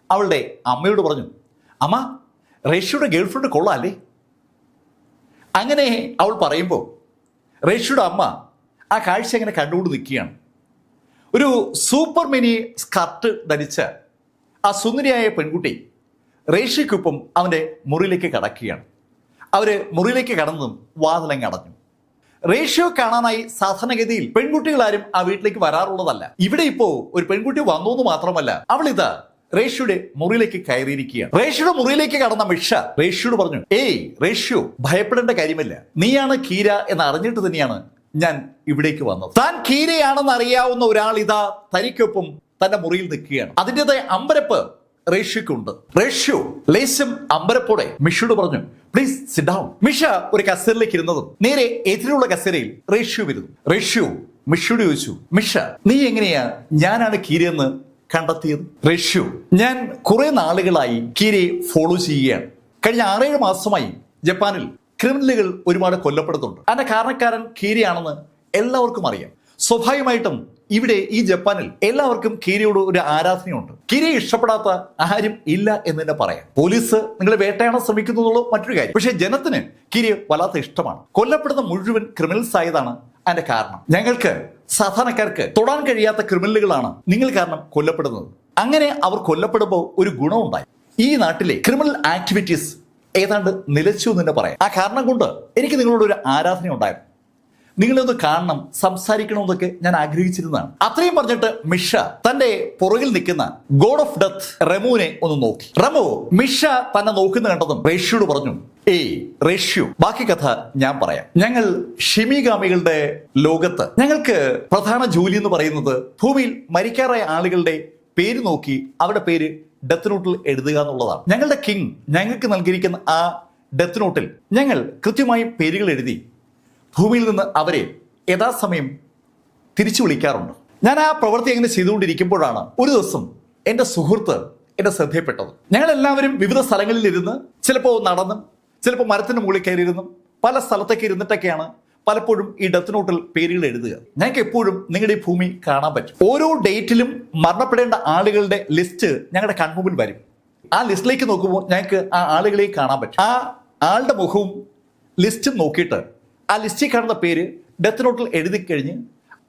അവളുടെ അമ്മയോട് പറഞ്ഞു, അമ്മ, റേഷ്യയുടെ ഗേൾഫ്രണ്ട് കൊള്ളാല്ലേ. അങ്ങനെ അവൾ പറയുമ്പോൾ റേഷ്യയുടെ അമ്മ ആ കാഴ്ച അങ്ങനെ കണ്ടുകൊണ്ട് നിൽക്കുകയാണ്. ഒരു സൂപ്പർ മിനി സ്കർട്ട് ധരിച്ച ആ സുന്ദരിയായ പെൺകുട്ടി റേഷ്യക്കൊപ്പം അവൻ്റെ മുറിയിലേക്ക് കടക്കുകയാണ്. അവര് മുറിയിലേക്ക് കടന്നതും വാതിലങ്ങ് അടഞ്ഞു. റേഷ്യോ കാണാനായി സാധാരണഗതിയിൽ പെൺകുട്ടികളാരും ആ വീട്ടിലേക്ക് വരാറുള്ളതല്ല. ഇവിടെ ഇപ്പോ ഒരു പെൺകുട്ടി വന്നു എന്ന് മാത്രമല്ല, അവൾ ഇതാ റേഷ്യോയുടെ മുറിയിലേക്ക് കയറിയിരിക്കുകയാണ്. റേഷ്യോയുടെ മുറിയിലേക്ക് കടന്ന മിഷ റേഷ്യോട് പറഞ്ഞു, ഏയ് റേഷ്യോ, ഭയപ്പെടേണ്ട കാര്യമില്ല. നീയാണ് കീര എന്ന് അറിഞ്ഞിട്ട് തന്നെയാണ് ഞാൻ ഇവിടേക്ക് വന്നത്. താൻ കീരയാണെന്ന് അറിയാവുന്ന ഒരാൾ ഇതാ തനിക്കൊപ്പം തന്റെ മുറിയിൽ നിൽക്കുകയാണ്. അതിൻ്റെതായ അമ്പരപ്പ് റേഷ്യോക്കുണ്ട്. റേഷ്യോ ലേശം അമ്പരപ്പോടെ മിഷയോട് പറഞ്ഞു, പ്ലീസ് സിറ്റ് ഡൗൺ. മിഷ ഒരു കസേരയിലേക്ക് ഇരുന്നതും നേരെ എതിരുള്ള കസേരയിൽ റേഷ്യോ ഇരുന്നു. റേഷ്യോ മിഷയോട് ചോദിച്ചു, മിഷ, നീ എങ്ങനെയാ ഞാനാണ് കീരയെന്ന് കണ്ടെത്തിയത്? റേഷ്യോ, ഞാൻ കുറെ നാളുകളായി കീരയെ ഫോളോ ചെയ്യുകയാണ്. കഴിഞ്ഞ 6-7 മാസമായി ജപ്പാനിൽ ക്രിമിനലുകൾ ഒരുപാട് കൊല്ലപ്പെടുന്നുണ്ട്. അതിന്റെ കാരണക്കാരൻ കീരയാണെന്ന് എല്ലാവർക്കും അറിയാം. സ്വാഭാവികമായിട്ടും ഇവിടെ ഈ ജപ്പാനിൽ എല്ലാവർക്കും കീരയോട് ഒരു ആരാധനയുണ്ട്. കീരയെ ഇഷ്ടപ്പെടാത്ത ആരും ഇല്ല എന്ന് തന്നെ പറയാം. പോലീസ് നിങ്ങളെ വേട്ടയാടാൻ ശ്രമിക്കുന്നു എന്നുള്ള മറ്റൊരു കാര്യം. പക്ഷേ ജനത്തിന് കീരയെ വല്ലാത്ത ഇഷ്ടമാണ്. കൊല്ലപ്പെടുന്ന മുഴുവൻ ക്രിമിനൽസ് ആയതാണ് അതിന്റെ കാരണം. ഞങ്ങൾക്ക് സാധാരണക്കാർക്ക് തൊടാൻ കഴിയാത്ത ക്രിമിനലുകളാണ് നിങ്ങൾ കാരണം കൊല്ലപ്പെടുന്നത്. അങ്ങനെ അവർ കൊല്ലപ്പെടുമ്പോൾ ഒരു ഗുണമുണ്ടായി. ഈ നാട്ടിലെ ക്രിമിനൽ ആക്ടിവിറ്റീസ് ഏതാണ്ട് നിലച്ചു എന്ന് തന്നെ പറയാം. ആ കാരണം കൊണ്ട് എനിക്ക് നിങ്ങളോട് ഒരു ആരാധന ഉണ്ടായിരുന്നു. നിങ്ങളൊന്ന് കാണണം, സംസാരിക്കണമെന്നൊക്കെ ഞാൻ ആഗ്രഹിച്ചിരുന്നതാണ്. അത്രയും പറഞ്ഞിട്ട് മിഷ തന്റെ പുറകിൽ നിൽക്കുന്ന ഗോഡ് ഓഫ് ഡെത്ത് റെമുവിനെ ഒന്ന് നോക്കി. റെമു മിഷ തന്നെ നോക്കുന്ന കണ്ടതും റേഷ്യോട് പറഞ്ഞു, ഏയ് റേഷ്യോ, ബാക്കി കഥ ഞാൻ പറയാം. ഞങ്ങൾ ഷിമിഗാമികളുടെ ലോകത്ത് ഞങ്ങൾക്ക് പ്രധാന ജോലി എന്ന് പറയുന്നത് ഭൂമിയിൽ മരിക്കാറായ ആളുകളുടെ പേര് നോക്കി അവരുടെ പേര് ഡെത്ത് നോട്ടിൽ എഴുതുക എന്നുള്ളതാണ്. ഞങ്ങളുടെ കിങ് ഞങ്ങൾക്ക് നൽകിയിരിക്കുന്ന ആ ഡെത്ത് നോട്ടിൽ ഞങ്ങൾ കൃത്യമായും പേരുകൾ എഴുതി ഭൂമിയിൽ നിന്ന് അവരെ യഥാസമയം തിരിച്ചു വിളിക്കാറുണ്ട്. ഞാൻ ആ പ്രവൃത്തി അങ്ങനെ ചെയ്തുകൊണ്ടിരിക്കുമ്പോഴാണ് ഒരു ദിവസം എൻ്റെ സുഹൃത്ത് എന്നെ ശ്രദ്ധയപ്പെട്ടത്. ഞങ്ങളെല്ലാവരും വിവിധ സ്ഥലങ്ങളിൽ ഇരുന്ന്, ചിലപ്പോൾ നടന്നും ചിലപ്പോൾ മരത്തിന് മുകളിൽ കയറിയിരുന്നും പല സ്ഥലത്തേക്ക് ഇരുന്നിട്ടൊക്കെയാണ് പലപ്പോഴും ഈ ഡെത്ത് നോട്ടിൽ പേരുകൾ എഴുതുക. ഞങ്ങൾക്ക് എപ്പോഴും നിങ്ങളുടെ ഈ ഭൂമി കാണാൻ പറ്റും. ഓരോ ഡേറ്റിലും മരണപ്പെടേണ്ട ആളുകളുടെ ലിസ്റ്റ് ഞങ്ങളുടെ കൺമുമ്പിൽ വരും. ആ ലിസ്റ്റിലേക്ക് നോക്കുമ്പോൾ ഞങ്ങൾക്ക് ആ ആളുകളെ കാണാൻ പറ്റും. ആ ആളുടെ മുഖവും ലിസ്റ്റും നോക്കിയിട്ട് ആ ലിസ്റ്റിൽ കാണുന്ന പേര് ഡെത്ത് നോട്ടിൽ എഴുതി കഴിഞ്ഞ്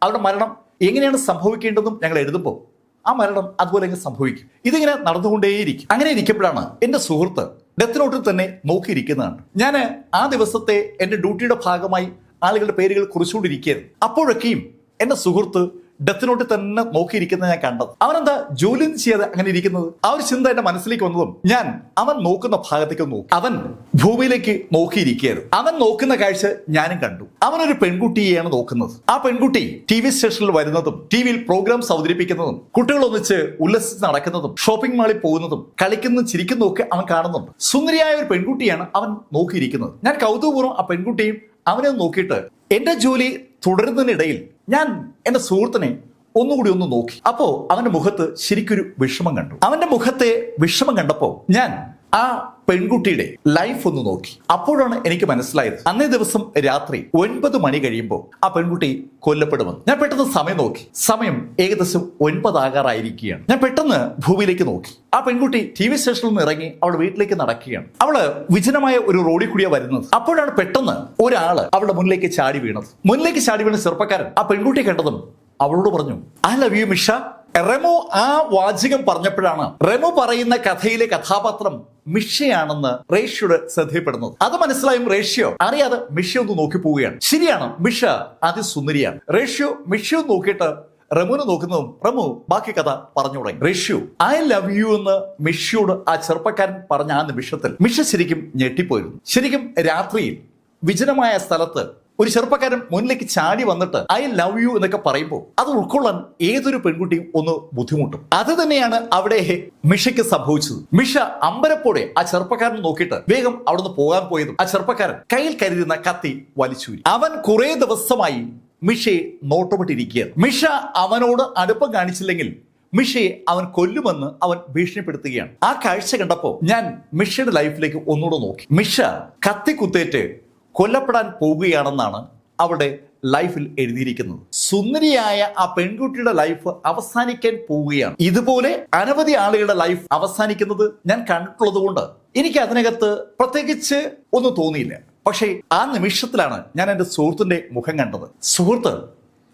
അവരുടെ മരണം എങ്ങനെയാണ് സംഭവിക്കേണ്ടതെന്നും ഞങ്ങൾ എഴുതുമ്പോൾ ആ മരണം അതുപോലെ അങ്ങ് സംഭവിക്കും. ഇതിങ്ങനെ നടന്നുകൊണ്ടേയിരിക്കും. അങ്ങനെ ഇരിക്കുമ്പോഴാണ് എൻ്റെ സുഹൃത്ത് ഡെത്ത് നോട്ടിൽ തന്നെ നോക്കിയിരിക്കുന്നതാണ്. ഞാൻ ആ ദിവസത്തെ എൻ്റെ ഡ്യൂട്ടിയുടെ ഭാഗമായി ആളുകളുടെ പേരുകൾ കുറിച്ചുകൊണ്ടിരിക്കുകയായിരുന്നു. അപ്പോഴൊക്കെയും എൻ്റെ സുഹൃത്ത് ഡെത്ത് നോട്ടിൽ തന്നെ നോക്കിയിരിക്കുന്നത് ഞാൻ കണ്ടത്. അവനെന്താ ജോലിയൊന്നും ചെയ്യാതെ അങ്ങനെ ഇരിക്കുന്നത്? ആ ഒരു ചിന്ത എന്റെ മനസ്സിലേക്ക് വന്നതും ഞാൻ അവൻ നോക്കുന്ന ഭാഗത്തേക്ക് നോക്കി. അവൻ ഭൂമിയിലേക്ക് നോക്കിയിരിക്കുകയായിരുന്നു. അവൻ നോക്കുന്ന കാഴ്ച ഞാനും കണ്ടു. അവനൊരു പെൺകുട്ടിയെയാണ് നോക്കുന്നത്. ആ പെൺകുട്ടി TV സ്റ്റേഷനിൽ വരുന്നതും TV-യിൽ പ്രോഗ്രാംസ് അവതരിപ്പിക്കുന്നതും കുട്ടികളൊന്നിച്ച് ഉല്ലസിച്ച് നടക്കുന്നതും ഷോപ്പിംഗ് മാളിൽ പോകുന്നതും കളിക്കുന്നതും ചിരിക്കുന്നതും ഒക്കെ അവൻ കാണുന്നുണ്ട്. സുന്ദരിയായ ഒരു പെൺകുട്ടിയാണ് അവൻ നോക്കിയിരിക്കുന്നത്. ഞാൻ കൗതുകപൂർവ്വം ആ പെൺകുട്ടിയും അവനെ നോക്കിയിട്ട് എന്റെ ജോലി തുടരുന്നതിനിടയിൽ ഞാൻ എന്റെ സുഹൃത്തിനെ ഒന്നുകൂടി ഒന്ന് നോക്കി. അപ്പോ അവന്റെ മുഖത്ത് ശരിക്കൊരു വിഷമം കണ്ടു. അവന്റെ മുഖത്തെ വിഷമം കണ്ടപ്പോ ഞാൻ ആ പെൺകുട്ടിയുടെ ലൈഫ് ഒന്ന് നോക്കി. അപ്പോഴാണ് എനിക്ക് മനസ്സിലായത് അന്നേ ദിവസം രാത്രി 9 മണി കഴിയുമ്പോൾ ആ പെൺകുട്ടി കൊല്ലപ്പെടുമെന്ന്. ഞാൻ പെട്ടെന്ന് സമയം നോക്കി. സമയം ഏകദേശം 9 ആകാറായിരിക്കുകയാണ്. ഞാൻ പെട്ടെന്ന് ഭൂമിയിലേക്ക് നോക്കി. ആ പെൺകുട്ടി TV സ്റ്റേഷനിൽ നിന്ന് ഇറങ്ങി അവളുടെ വീട്ടിലേക്ക് നടക്കുകയാണ്. അവള് വിജനമായ ഒരു റോഡിൽ കൂടിയാണ് വരുന്നത്. അപ്പോഴാണ് പെട്ടെന്ന് ഒരാള് അവളുടെ മുന്നിലേക്ക് ചാടി വീണത്. മുന്നിലേക്ക് ചാടി വീണ ചെറുപ്പക്കാരൻ ആ പെൺകുട്ടി കണ്ടതും അവളോട് പറഞ്ഞു, "I love you Misha." Remo ആ വാചകം പറഞ്ഞപ്പോഴാണ് റെമോ പറയുന്ന കഥയിലെ കഥാപാത്രം മിഷയാണെന്ന് റേഷ്യയുടെ ശ്രദ്ധയപ്പെടുന്നത്. അത് മനസ്സിലായും റേഷ്യോ അറിയാതെ മിഷ ഒന്ന് നോക്കി പോവുകയാണ്. ശരിയാണ്, മിഷ അതിസുന്ദരിയാണ്. റേഷ്യോ മിഷയെ നോക്കിയിട്ട് റെമുവിനെ നോക്കുന്നതും റെമു ബാക്കി കഥ പറഞ്ഞു തുടങ്ങി. റേഷ്യോ ഐ ലവ് യു എന്ന് മിഷയോട് ആ ചെറുപ്പക്കാരൻ പറഞ്ഞ ആ നിമിഷത്തിൽ മിഷ ശരിക്കും ഞെട്ടിപ്പോയിരുന്നു. ശരിക്കും രാത്രിയിൽ വിജനമായ സ്ഥലത്ത് ഒരു ചെറുപ്പക്കാരൻ മുന്നിലേക്ക് ചാടി വന്നിട്ട് ഐ ലവ് യു എന്നൊക്കെ പറയുമ്പോൾ അത് ഉൾക്കൊള്ളാൻ ഏതൊരു പെൺകുട്ടിയും ഒന്ന് ബുദ്ധിമുട്ടും. അത് തന്നെയാണ് അവിടെ മിഷയ്ക്ക് സംഭവിച്ചത്. മിഷ അമ്പരപ്പോടെ ആ ചെറുപ്പക്കാരനെ നോക്കിയിട്ട് വേഗം അവിടുന്ന് പോകാൻ പോയതും ആ ചെറുപ്പക്കാരൻ കയ്യിൽ കരുതുന്ന കത്തി വലിച്ചൂരി. അവൻ കുറെ ദിവസമായി മിഷയെ നോട്ടമിട്ടിരിക്കുകയാണ്. മിഷ അവനോട് അടുപ്പം കാണിച്ചില്ലെങ്കിൽ മിഷയെ അവൻ കൊല്ലുമെന്ന് അവൻ ഭീഷണിപ്പെടുത്തുകയാണ്. ആ കാഴ്ച കണ്ടപ്പോ ഞാൻ മിഷയുടെ ലൈഫിലേക്ക് ഒന്നുകൂടെ നോക്കി. മിഷ കത്തി കുത്തേറ്റ് കൊല്ലപ്പെടാൻ പോവുകയാണെന്നാണ് അവളുടെ ലൈഫിൽ എഴുതിയിരിക്കുന്നത്. സുന്ദരിയായ ആ പെൺകുട്ടിയുടെ ലൈഫ് അവസാനിക്കാൻ പോവുകയാണ്. ഇതുപോലെ അനവധി ആളുകളുടെ ലൈഫ് അവസാനിക്കുന്നത് ഞാൻ കണ്ടിട്ടുള്ളത് കൊണ്ട് എനിക്ക് അതിനകത്ത് പ്രത്യേകിച്ച് ഒന്നും തോന്നിയില്ല. പക്ഷേ ആ നിമിഷത്തിലാണ് ഞാൻ എൻ്റെ സുഹൃത്തിന്റെ മുഖം കണ്ടത്. സുഹൃത്ത്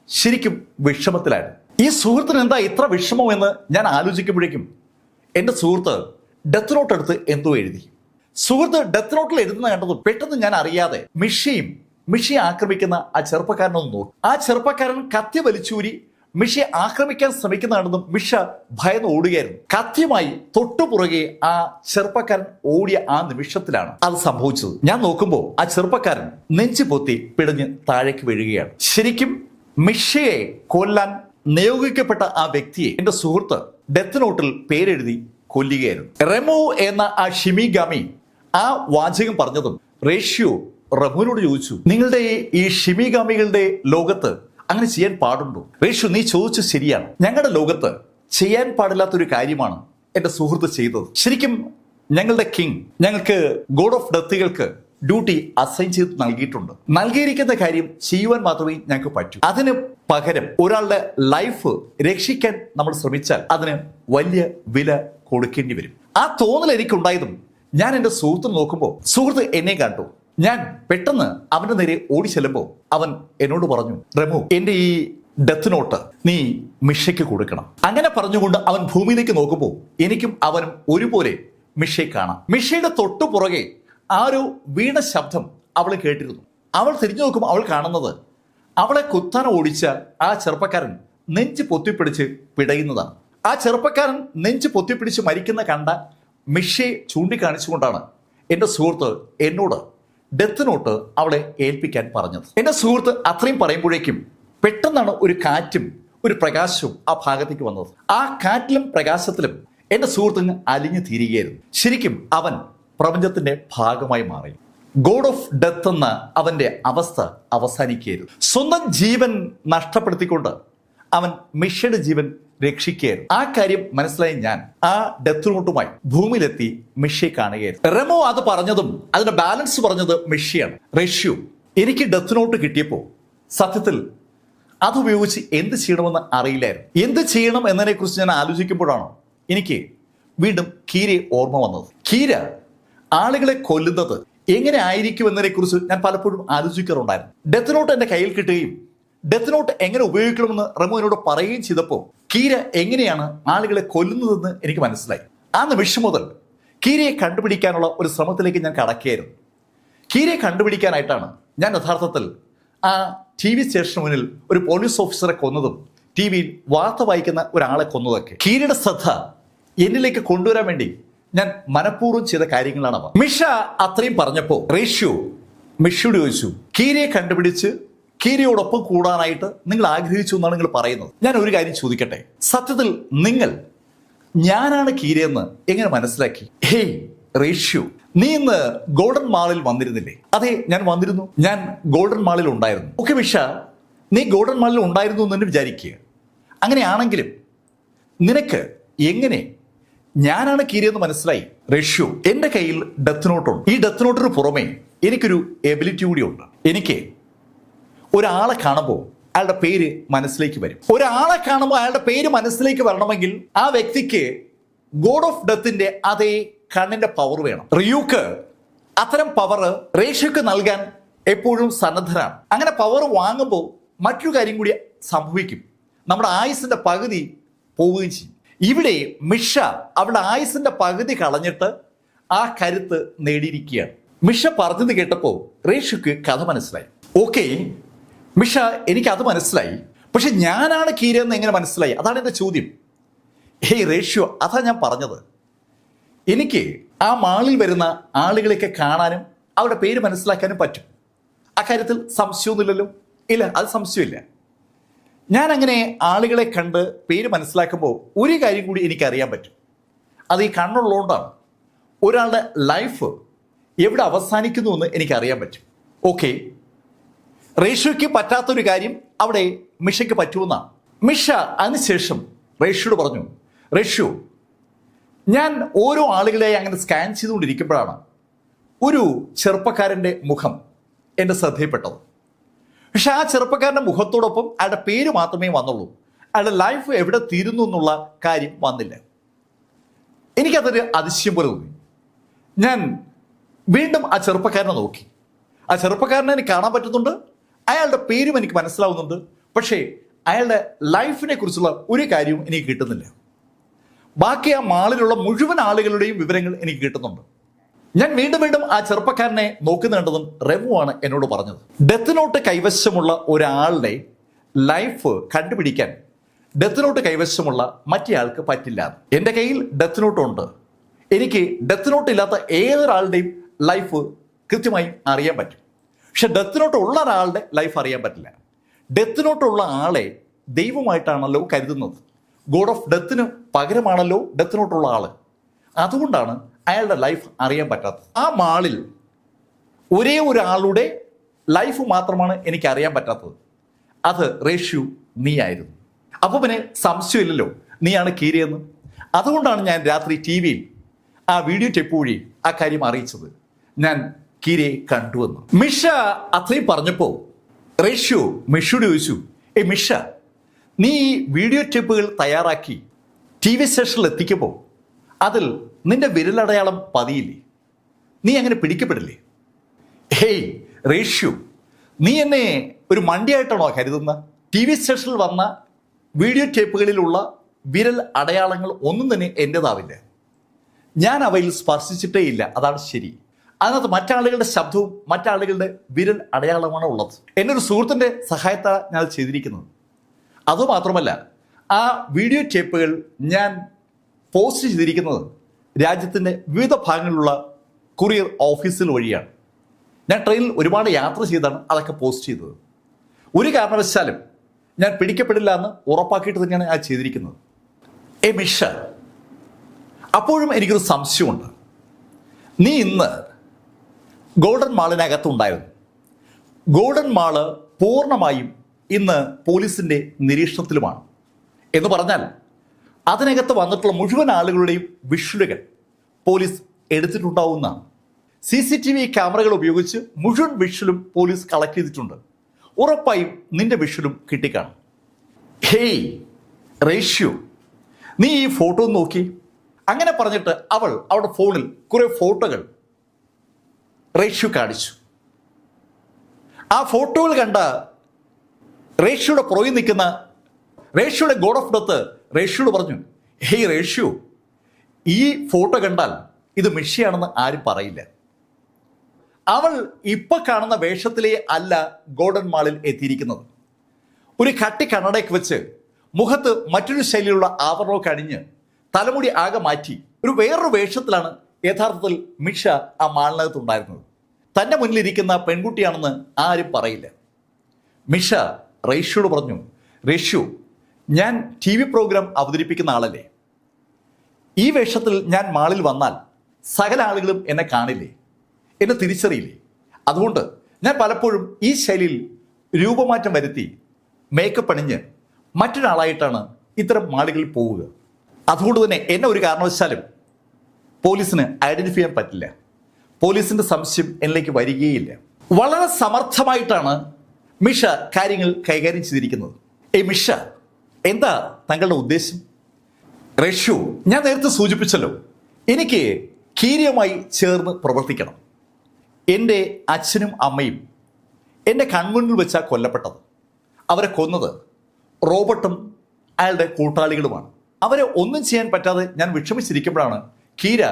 ശരിക്കും വിഷമത്തിലായിരുന്നു. ഈ സുഹൃത്തിന് എന്താ ഇത്ര വിഷമം എന്ന് ഞാൻ ആലോചിക്കുമ്പോഴേക്കും എൻ്റെ സുഹൃത്ത് ഡെത്ത് നോട്ട് എടുത്ത് എന്തോ എഴുതി. സുഹൃത്ത് ഡെത്ത് നോട്ടിൽ എഴുതുന്ന കണ്ടത് പെട്ടെന്ന് ഞാൻ അറിയാതെ മിഷയെ ആക്രമിക്കുന്ന ആ ചെറുപ്പക്കാരനൊന്ന് നോക്കി. ആ ചെറുപ്പക്കാരൻ കത്തി വലിച്ചൂരി മിഷയെ ആക്രമിക്കാൻ ശ്രമിക്കുന്നതാണെന്നും മിഷ ഭയന്ന് ഓടുകയായിരുന്നു. കത്തിയുമായി തൊട്ടുപുറകെ ആ ചെറുപ്പക്കാരൻ ഓടിയ ആ നിമിഷത്തിലാണ് അത് സംഭവിച്ചത്. ഞാൻ നോക്കുമ്പോൾ ആ ചെറുപ്പക്കാരൻ നെഞ്ചു പൊത്തി പിടഞ്ഞ് താഴേക്ക് വീഴുകയാണ്. ശരിക്കും മിഷയെ കൊല്ലാൻ നിയോഗിക്കപ്പെട്ട ആ വ്യക്തിയെ എന്റെ സുഹൃത്ത് ഡെത്ത് നോട്ടിൽ പേരെഴുതി കൊല്ലുകയായിരുന്നു. റെമോ എന്ന ആ ഷിമിഗാമി ആ വാചകം പറഞ്ഞതും റേഷ്യോ റെമുവിനോട് ചോദിച്ചു, "നിങ്ങളുടെ ഈ ഷിമിഗാമികളുടെ ലോകത്ത് അങ്ങനെ ചെയ്യാൻ പാടുണ്ടോ?" റേഷ്യോ, "നീ ചോദിച്ചു ശരിയാണ്. ഞങ്ങളുടെ ലോകത്ത് ചെയ്യാൻ പാടില്ലാത്തൊരു കാര്യമാണ് എന്റെ സുഹൃത്ത് ചെയ്തത്. ശരിക്കും ഞങ്ങളുടെ കിങ് ഞങ്ങൾക്ക് ഗോഡ് ഓഫ് ഡെത്തുകൾക്ക് ഡ്യൂട്ടി അസൈൻ ചെയ്ത് നൽകിയിട്ടുണ്ട്. നൽകിയിരിക്കുന്ന കാര്യം ചെയ്യുവാൻ മാത്രമേ ഞങ്ങൾക്ക് പറ്റൂ. അതിന് പകരം ഒരാളുടെ ലൈഫ് രക്ഷിക്കാൻ നമ്മൾ ശ്രമിച്ചാൽ അതിന് വലിയ വില കൊടുക്കേണ്ടി വരും." ആ തോന്നൽ എനിക്കുണ്ടായതും ഞാൻ എൻ്റെ സുഹൃത്തിനെ നോക്കുമ്പോൾ സുഹൃത്ത് എന്നെ കണ്ടു. ഞാൻ പെട്ടെന്ന് അവന്റെ നേരെ ഓടി ചെല്ലുമ്പോൾ അവൻ എന്നോട് പറഞ്ഞു, "റെമു, എന്റെ ഈ ഡെത്ത് നോട്ട് നീ മിഷയ്ക്ക് കൊടുക്കണം." അങ്ങനെ പറഞ്ഞുകൊണ്ട് അവൻ ഭൂമിയിലേക്ക് നോക്കുമ്പോൾ എനിക്കും അവനും ഒരുപോലെ മിഷയെ കാണാം. മിഷയുടെ തൊട്ടു പുറകെ ആ ഒരു വീണ ശബ്ദം അവൾ കേട്ടിരുന്നു. അവൾ തിരിഞ്ഞു നോക്കുമ്പോൾ അവൾ കാണുന്നത് അവളെ കുത്താൻ ഓടിച്ച ആ ചെറുപ്പക്കാരൻ നെഞ്ച് പൊത്തിപ്പിടിച്ച് പിടയുന്നതാണ്. ആ ചെറുപ്പക്കാരൻ നെഞ്ച് പൊത്തിപ്പിടിച്ച് മരിക്കുന്ന കണ്ട മിഷയെ ചൂണ്ടിക്കാണിച്ചുകൊണ്ടാണ് എൻ്റെ സുഹൃത്ത് എന്നോട് ഡെത്ത് നോട്ട് അവളെ ഏൽപ്പിക്കാൻ പറഞ്ഞത്. എൻ്റെ സുഹൃത്ത് അത്രയും പറയുമ്പോഴേക്കും പെട്ടെന്നാണ് ഒരു കാറ്റും ഒരു പ്രകാശവും ആ ഭാഗത്തേക്ക് വന്നത്. ആ കാറ്റിലും പ്രകാശത്തിലും എൻ്റെ സുഹൃത്തിന് അലിഞ്ഞു തീരുകയായിരുന്നു. ശരിക്കും അവൻ പ്രപഞ്ചത്തിന്റെ ഭാഗമായി മാറി. ഗോഡ് ഓഫ് ഡെത്ത് എന്ന അവന്റെ അവസ്ഥ അവസാനിക്കുകയായിരുന്നു. സ്വന്തം ജീവൻ നഷ്ടപ്പെടുത്തിക്കൊണ്ട് അവൻ മിഷയുടെ ജീവൻ രക്ഷിക്കുകയായിരുന്നു. ആ കാര്യം മനസ്സിലായി ഞാൻ ആ ഡെത്ത് നോട്ടുമായി ഭൂമിയിലെത്തി മിഷയെ കാണുകയായിരുന്നു. റെമോ അത് പറഞ്ഞതും അതിന്റെ ബാലൻസ് പറഞ്ഞത് മിഷയാണ്. റേഷ്യോ, എനിക്ക് ഡെത്ത് നോട്ട് കിട്ടിയപ്പോൾ സത്യത്തിൽ അതുപയോഗിച്ച് എന്ത് ചെയ്യണമെന്ന് അറിയില്ലായിരുന്നു. എന്ത് ചെയ്യണം എന്നതിനെ കുറിച്ച് ഞാൻ ആലോചിക്കുമ്പോഴാണ് എനിക്ക് വീണ്ടും കീരയെ ഓർമ്മ വന്നത്. കീര ആളുകളെ കൊല്ലുന്നത് എങ്ങനെ ആയിരിക്കും എന്നതിനെ കുറിച്ച് ഞാൻ പലപ്പോഴും ആലോചിക്കാറുണ്ടായിരുന്നു. ഡെത്ത് നോട്ട് എൻ്റെ കയ്യിൽ കിട്ടുകയും ഡെത്ത് നോട്ട് എങ്ങനെ ഉപയോഗിക്കണമെന്ന് റെമോ എന്നോട് പറയുകയും ചെയ്തപ്പോൾ കീര എങ്ങനെയാണ് ആളുകളെ കൊല്ലുന്നതെന്ന് എനിക്ക് മനസ്സിലായി. ആ നിമിഷം മുതൽ കീരയെ കണ്ടുപിടിക്കാനുള്ള ഒരു ശ്രമത്തിലേക്ക് ഞാൻ കടക്കുകയായിരുന്നു. കീരയെ കണ്ടുപിടിക്കാനായിട്ടാണ് ഞാൻ യഥാർത്ഥത്തിൽ ആ TV സ്റ്റേഷന് മുന്നിൽ ഒരു പോലീസ് ഓഫീസറെ കൊന്നതും TV-യിൽ വാർത്ത വായിക്കുന്ന ഒരാളെ കൊന്നതൊക്കെ. കീരയുടെ ശ്രദ്ധ എന്നിലേക്ക് കൊണ്ടുവരാൻ വേണ്ടി ഞാൻ മനഃപൂർവ്വം ചെയ്ത കാര്യങ്ങളാണ് അവ. മിഷ അത്രയും പറഞ്ഞപ്പോൾ റേഷ്യോ മിഷയോട് ചോദിച്ചു, കീരയെ കണ്ടുപിടിച്ച് കീരയോടൊപ്പം കൂടാനായിട്ട് നിങ്ങൾ ആഗ്രഹിച്ചു എന്നാണ് നിങ്ങൾ പറയുന്നത്. ഞാൻ ഒരു കാര്യം ചോദിക്കട്ടെ, സത്യത്തിൽ നിങ്ങൾ ഞാനാണ് കീരയെന്ന് എങ്ങനെ മനസ്സിലാക്കി? ഹേയ് റേഷ്യോ, നീ ഇന്ന് ഗോൾഡൻ മാളിൽ വന്നിരുന്നില്ലേ? അതെ, ഞാൻ വന്നിരുന്നു. ഞാൻ ഗോൾഡൻ മാളിൽ ഉണ്ടായിരുന്നു. ഓക്കെ മിഷ, നീ ഗോൾഡൻ മാളിൽ ഉണ്ടായിരുന്നു എന്ന് തന്നെ വിചാരിക്കുക. അങ്ങനെയാണെങ്കിലും നിനക്ക് എങ്ങനെ ഞാനാണ് കീരയെന്ന് മനസ്സിലായി? റേഷ്യോ, എന്റെ കയ്യിൽ ഡെത്ത് നോട്ടുണ്ട്. ഈ ഡെത്ത് നോട്ടിന് പുറമെ എനിക്കൊരു എബിലിറ്റി കൂടിയുണ്ട്. എനിക്ക് ഒരാളെ കാണുമ്പോൾ അയാളുടെ പേര് മനസ്സിലേക്ക് വരും. ഒരാളെ കാണുമ്പോൾ അയാളുടെ പേര് മനസ്സിലേക്ക് വരണമെങ്കിൽ ആ വ്യക്തിക്ക് ഗോഡ് ഓഫ് ഡെത്തിന്റെ അതേ കണ്ണിന്റെ പവർ വേണം. റിയൂക്ക് അത്തരം പവർ റേഷ്യോക്ക് നൽകാൻ എപ്പോഴും സന്നദ്ധരാണ്. അങ്ങനെ പവർ വാങ്ങുമ്പോൾ മറ്റൊരു കാര്യം കൂടി സംഭവിക്കും, നമ്മുടെ ആയുസിന്റെ പകുതി പോവുകയും ചെയ്യും. ഇവിടെ മിഷ അവളുടെ ആയുസിന്റെ പകുതി കളഞ്ഞിട്ട് ആ കരുത്ത് നേടിയിരിക്കുകയാണ്. മിഷ പറഞ്ഞത് കേട്ടപ്പോൾ റേഷ്യോക്ക് കഥ മനസ്സിലായി. ഓക്കെ മിഷ, എനിക്കത് മനസ്സിലായി, പക്ഷെ ഞാനാണ് കീര എന്ന് എങ്ങനെ മനസ്സിലായി? അതാണ് എൻ്റെ ചോദ്യം. ഹേയ് റേഷ്യോ, അതാ ഞാൻ പറഞ്ഞത്. എനിക്ക് ആ മാളിൽ വരുന്ന ആളുകളെയൊക്കെ കാണാനും അവരുടെ പേര് മനസ്സിലാക്കാനും പറ്റും. അക്കാര്യത്തിൽ സംശയമൊന്നുമില്ലല്ലോ? ഇല്ല, അത് സംശയമില്ല. ഞാൻ അങ്ങനെ ആളുകളെ കണ്ട് പേര് മനസ്സിലാക്കുമ്പോൾ ഒരു കാര്യം കൂടി എനിക്കറിയാൻ പറ്റും. അത് ഈ കണ്ണുള്ളതുകൊണ്ടാണ്. ഒരാളുടെ ലൈഫ് എവിടെ അവസാനിക്കുന്നു എന്ന് എനിക്കറിയാൻ പറ്റും. ഓക്കെ, റേഷ്യോയ്ക്ക് പറ്റാത്തൊരു കാര്യം അവിടെ മിഷയ്ക്ക് പറ്റുമെന്നാണ്. മിഷ അതിനുശേഷം റേഷ്യോട് പറഞ്ഞു, റേഷ്യോ, ഞാൻ ഓരോ ആളുകളെ അങ്ങനെ സ്കാൻ ചെയ്തുകൊണ്ടിരിക്കുമ്പോഴാണ് ഒരു ചെറുപ്പക്കാരൻ്റെ മുഖം എൻ്റെ ശ്രദ്ധയിൽപ്പെട്ടത്. പക്ഷെ ആ ചെറുപ്പക്കാരൻ്റെ മുഖത്തോടൊപ്പം അയാളുടെ പേര് മാത്രമേ വന്നുള്ളൂ. അയാളുടെ ലൈഫ് എവിടെ തീരുന്നു എന്നുള്ള കാര്യം വന്നില്ല. എനിക്കതൊരു അതിശയം പോലെ തോന്നി. ഞാൻ വീണ്ടും ആ ചെറുപ്പക്കാരനെ നോക്കി. ആ ചെറുപ്പക്കാരനെ എനിക്ക് കാണാൻ പറ്റുന്നുണ്ട്, അയാളുടെ പേരും എനിക്ക് മനസ്സിലാവുന്നുണ്ട്, പക്ഷേ അയാളുടെ ലൈഫിനെ കുറിച്ചുള്ള ഒരു കാര്യവും എനിക്ക് കിട്ടുന്നില്ല. ബാക്കി ആ മാളിലുള്ള മുഴുവൻ ആളുകളുടെയും വിവരങ്ങൾ എനിക്ക് കിട്ടുന്നുണ്ട്. ഞാൻ വീണ്ടും വീണ്ടും ആ ചെറുപ്പക്കാരനെ നോക്കുന്നുണ്ടെന്നും റെമു ആണ് എന്നോട് പറഞ്ഞത്. ഡെത്ത് നോട്ട് കൈവശമുള്ള ഒരാളുടെ ലൈഫ് കണ്ടുപിടിക്കാൻ ഡെത്ത് നോട്ട് കൈവശമുള്ള മറ്റേയാൾക്ക് പറ്റില്ല. എൻ്റെ കയ്യിൽ ഡെത്ത് നോട്ട് ഉണ്ട്. എനിക്ക് ഡെത്ത് നോട്ട് ഇല്ലാത്ത ഏതൊരാളുടെയും ലൈഫ് കൃത്യമായും അറിയാൻ പറ്റും. പക്ഷെ ഡെത്ത് നോട്ട് ഉള്ള ഒരാളുടെ ലൈഫ് അറിയാൻ പറ്റില്ല. ഡെത്ത് നോട്ട് ഉള്ള ആളെ ദൈവമായിട്ടാണല്ലോ കരുതുന്നത്. ഗോഡ് ഓഫ് ഡെത്തിന് പകരമാണല്ലോ ഡെത്ത് നോട്ടുള്ള ആള്. അതുകൊണ്ടാണ് അയാളുടെ ലൈഫ് അറിയാൻ പറ്റാത്തത്. ആ മാളിൽ ഒരേ ഒരാളുടെ ലൈഫ് മാത്രമാണ് എനിക്ക് അറിയാൻ പറ്റാത്തത്. അത് റേഷ്യൂ നീ ആയിരുന്നു. അപ്പോൾ പിന്നെ സംശയമില്ലല്ലോ നീയാണ് കീരയെന്ന്. അതുകൊണ്ടാണ് ഞാൻ രാത്രി TV-യിൽ ആ വീഡിയോ ടെപ്പ് വഴി ആ കാര്യം അറിയിച്ചത്. ഞാൻ കീരയെ കണ്ടുവന്നു. മിഷ അത്രയും പറഞ്ഞപ്പോൾ റേഷ്യോ മിഷയോട് ചോദിച്ചു, മിഷ, നീ ഈ വീഡിയോ ടെപ്പുകൾ തയ്യാറാക്കി TV സ്റ്റേഷനിൽ എത്തിക്കുമ്പോൾ അതിൽ നിന്റെ വിരലടയാളം പതിയില്ലേ? നീ അങ്ങനെ പിടിക്കപ്പെടില്ലേ? ഹേയ് റേഷ്യോ, നീ എന്നെ ഒരു മണ്ടിയായിട്ടാണോ കരുതുന്നത്? TV സ്റ്റേഷനിൽ വന്ന വീഡിയോ ടേപ്പുകളിലുള്ള വിരൽ അടയാളങ്ങൾ ഒന്നും തന്നെ എൻ്റെതാവില്ല. ഞാൻ അവയിൽ സ്പർശിച്ചിട്ടേ ഇല്ല. അതാണ് ശരി. അതിനകത്ത് മറ്റാളുകളുടെ ശബ്ദവും മറ്റാളുകളുടെ വിരൽ അടയാളമാണ് ഉള്ളത്. എൻ്റെ ഒരു സുഹൃത്തിൻ്റെ സഹായത്താൽ ഞാൻ അത് ചെയ്തിരിക്കുന്നത്. അതുമാത്രമല്ല, ആ വീഡിയോ ടേപ്പുകൾ ഞാൻ പോസ്റ്റ് ചെയ്തിരിക്കുന്നത് രാജ്യത്തിൻ്റെ വിവിധ ഭാഗങ്ങളിലുള്ള കൊറിയർ ഓഫീസുകൾ വഴിയാണ്. ഞാൻ ട്രെയിനിൽ ഒരുപാട് യാത്ര ചെയ്താണ് അതൊക്കെ പോസ്റ്റ് ചെയ്തത്. ഒരു കാരണവശാലും ഞാൻ പിടിക്കപ്പെടില്ല എന്ന് ഉറപ്പാക്കിയിട്ട് തന്നെയാണ് ഞാൻ ചെയ്തിരിക്കുന്നത്. മിഷ, അപ്പോഴും എനിക്കൊരു സംശയമുണ്ട്. നീ ഇന്ന് ഗോൾഡൻ മാളിനകത്തുണ്ടായിരുന്നു. ഗോൾഡൻ മാള് പൂർണ്ണമായും ഇന്ന് പോലീസിൻ്റെ നിരീക്ഷണത്തിലുമാണ്. എന്ന് പറഞ്ഞാൽ അതിനകത്ത് വന്നിട്ടുള്ള മുഴുവൻ ആളുകളുടെയും വിഷ്വലുകൾ പോലീസ് എടുത്തിട്ടുണ്ടാവുന്നതാണ്. CCTV ക്യാമറകൾ ഉപയോഗിച്ച് മുഴുവൻ വിഷ്വലും പോലീസ് കളക്ട് ചെയ്തിട്ടുണ്ട്. ഉറപ്പായും നിന്റെ വിഷ്വലും കിട്ടിക്കാണും. ഹേയ് റേഷ്യോ, നീ ഈ ഫോട്ടോ നോക്കി. അങ്ങനെ പറഞ്ഞിട്ട് അവൾ അവളുടെ ഫോണിൽ കുറെ ഫോട്ടോകൾ റേഷ്യോ കാണിച്ചു. ആ ഫോട്ടോകൾ കണ്ട റേഷ്യുടെ പുറകിൽ നിൽക്കുന്ന റേഷ്യുടെ ഗോഡ് ഓഫ് ഡെത്ത് റേഷ്യോട് പറഞ്ഞു, ഹേയ് റേഷ്യോ, ഈ ഫോട്ടോ കണ്ടാൽ ഇത് മിഷിയാണെന്ന് ആരും പറയില്ല. അവൾ ഇപ്പൊ കാണുന്ന വേഷത്തിലേ അല്ല ഗോൾഡൻ മാളിൽ എത്തിയിരിക്കുന്നത്. ഒരു കട്ടി കണ്ണടയൊക്കെ വെച്ച് മുഖത്ത് മറ്റൊരു ശൈലിയിലുള്ള ആവരണമൊക്കെ അണിഞ്ഞ് തലമുടി ആകെ മാറ്റി ഒരു വേറൊരു വേഷത്തിലാണ് യഥാർത്ഥത്തിൽ മിഷ ആ മാളിനകത്തുണ്ടായിരുന്നത്. തൻ്റെ മുന്നിലിരിക്കുന്ന പെൺകുട്ടിയാണെന്ന് ആരും പറയില്ല. മിഷ റേഷ്യോട് പറഞ്ഞു, റേഷ്യോ, ഞാൻ TV പ്രോഗ്രാം അവതരിപ്പിക്കുന്ന ആളല്ലേ. ഈ വേഷത്തിൽ ഞാൻ മാളിൽ വന്നാൽ സകല ആളുകളും എന്നെ കാണില്ലേ, എന്നെ തിരിച്ചറിയില്ലേ. അതുകൊണ്ട് ഞാൻ പലപ്പോഴും ഈ ശൈലിയിൽ രൂപമാറ്റം വരുത്തി മേക്കപ്പ് അണിഞ്ഞ് മറ്റൊരാളായിട്ടാണ് ഇത്തരം മാളുകളിൽ പോവുക. അതുകൊണ്ട് തന്നെ എന്നെ ഒരു കാരണവശാലും പോലീസിന് ഐഡന്റിഫൈ ചെയ്യാൻ പറ്റില്ല. പോലീസിന്റെ സംശയം എന്നിലേക്ക് വരികയില്ല. വളരെ സമർത്ഥമായിട്ടാണ് മിഷ കാര്യങ്ങൾ കൈകാര്യം ചെയ്തിരിക്കുന്നത്. മിഷ, എന്താ താങ്കളുടെ ഉദ്ദേശം? റേഷ്യോ, ഞാൻ നേരത്തെ സൂചിപ്പിച്ചല്ലോ, എനിക്ക് കീരിയുമായി ചേർന്ന് പ്രവർത്തിക്കണം. എൻ്റെ അച്ഛനും അമ്മയും എൻ്റെ കൺമുന്നിൽ വെച്ചാൽ കൊല്ലപ്പെട്ടത്. അവരെ കൊന്നത് റോബർട്ടും അയാളുടെ കൂട്ടാളികളുമാണ്. അവരെ ഒന്നും ചെയ്യാൻ പറ്റാതെ ഞാൻ വിഷമിച്ചിരിക്കുമ്പോഴാണ് കീര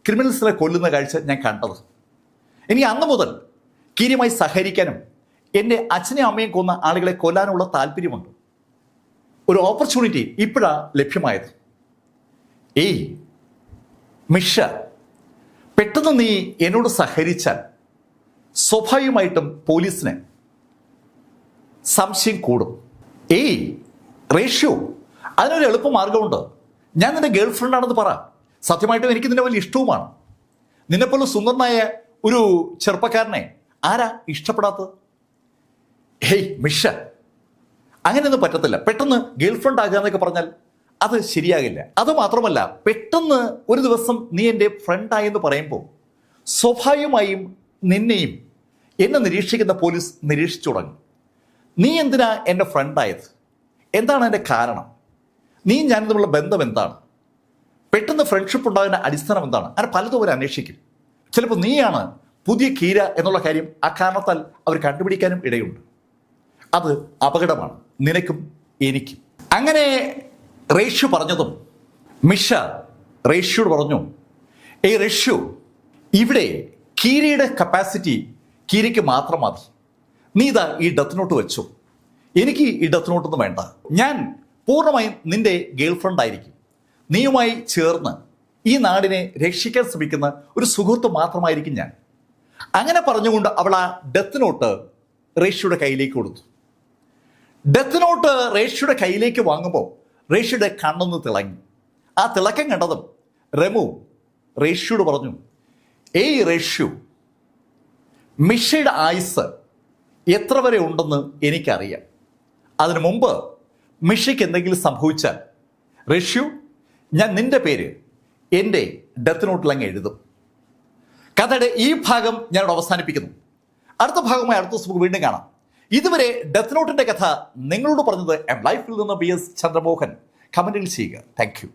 ക്രിമിനൽസിനെ കൊല്ലുന്ന കാഴ്ച ഞാൻ കണ്ടത്. എനിക്ക് അന്ന് മുതൽ കീരയുമായി സഹകരിക്കാനും എൻ്റെ അച്ഛനെയും അമ്മയും കൊന്ന ആളുകളെ കൊല്ലാനുള്ള താല്പര്യമുണ്ട്. ഒരു ഓപ്പർച്യൂണിറ്റി ഇപ്പോഴാണ് ലഭ്യമായത്. മിഷ, പെട്ടെന്ന് നീ എന്നോട് സഹകരിച്ചാൽ സ്വാഭാവികമായിട്ടും പോലീസിന് സംശയം കൂടും. റേഷ്യോ, അതിനൊരു എളുപ്പമാർഗമുണ്ട്. ഞാൻ നിന്റെ ഗേൾ ഫ്രണ്ടാണെന്ന് പറ. സത്യമായിട്ടും എനിക്ക് നിന്നെ വലിയ ഇഷ്ടവുമാണ്. നിന്നെപ്പോലെ സുന്ദരനായ ഒരു ചെറുപ്പക്കാരനെ ആരാ ഇഷ്ടപ്പെടാത്തത്? മിഷ, അങ്ങനെയൊന്നും പറ്റത്തില്ല. പെട്ടെന്ന് ഗേൾ ഫ്രണ്ട് ആകുക എന്നൊക്കെ പറഞ്ഞാൽ അത് ശരിയാകില്ല. അതുമാത്രമല്ല, പെട്ടെന്ന് ഒരു ദിവസം നീ എൻ്റെ ഫ്രണ്ടായെന്ന് പറയുമ്പോൾ സ്വാഭാവികമായും നിന്നെയും എന്നെ നിരീക്ഷിക്കുന്ന പോലീസ് നിരീക്ഷിച്ചു തുടങ്ങും. നീ എന്തിനാ എൻ്റെ ഫ്രണ്ടായത്? എന്താണ് എൻ്റെ കാരണം? നീ ഞാൻ തമ്മിലുള്ള ബന്ധം എന്താണ്? പെട്ടെന്ന് ഫ്രണ്ട്ഷിപ്പ് ഉണ്ടാകുന്ന അടിസ്ഥാനം എന്താണ്? അങ്ങനെ പലതും അവർ അന്വേഷിക്കും. ചിലപ്പോൾ നീയാണ് പുതിയ കീര എന്നുള്ള കാര്യം ആ കാരണത്താൽ അവർ കണ്ടുപിടിക്കാനും ഇടയുണ്ട്. അത് അപകടമാണ് നിനക്കും എനിക്കും. അങ്ങനെ റേഷ്യോ പറഞ്ഞതും മിഷ റേഷ്യോട് പറഞ്ഞു, റേഷ്യോ, ഇവിടെ കീരയുടെ കപ്പാസിറ്റി കീരയ്ക്ക് മാത്രം മതി. നീ ഇതാ ഈ ഡെത്ത് നോട്ട് വെച്ചു. എനിക്ക് ഈ ഡെത്ത് നോട്ടൊന്നും വേണ്ട. ഞാൻ പൂർണ്ണമായും നിന്റെ ഗേൾ ഫ്രണ്ട് ആയിരിക്കും. നീയുമായി ചേർന്ന് ഈ നാടിനെ രക്ഷിക്കാൻ ശ്രമിക്കുന്ന ഒരു സുഹൃത്ത് മാത്രമായിരിക്കും ഞാൻ. അങ്ങനെ പറഞ്ഞുകൊണ്ട് അവൾ ആ ഡെത്ത് നോട്ട് റേഷ്യോയുടെ കയ്യിലേക്ക് കൊടുത്തു. ഡെത്ത് നോട്ട് റേഷ്യോയുടെ കയ്യിലേക്ക് വാങ്ങുമ്പോൾ റേഷ്യോയുടെ കണ്ണൊന്ന് തിളങ്ങി. ആ തിളക്കം കണ്ടതും റെമു റേഷ്യോട് പറഞ്ഞു, റേഷ്യോ, മിഷയുടെ ആയുസ് എത്ര വരെ ഉണ്ടെന്ന് എനിക്കറിയാം. അതിനു മുമ്പ് മിഷയ്ക്ക് എന്തെങ്കിലും സംഭവിച്ചാൽ റേഷ്യോ, ഞാൻ നിന്റെ പേര് എൻ്റെ ഡെത്ത് നോട്ടിൽ അങ്ങ് എഴുതും. കഥയുടെ ഈ ഭാഗം ഞാനിവിടെ അവസാനിപ്പിക്കുന്നു. അടുത്ത ഭാഗമായി അടുത്ത ദിവസം നമുക്ക് വീണ്ടും കാണാം. ഇതുവരെ ഡെത്ത് നോട്ടിന്റെ കഥ നിങ്ങളോട് പറഞ്ഞത് ലൈഫിൽ നിന്ന് BS ചന്ദ്രമോഹൻ. കമന്റിൽ ചെയ്യുക. Thank you.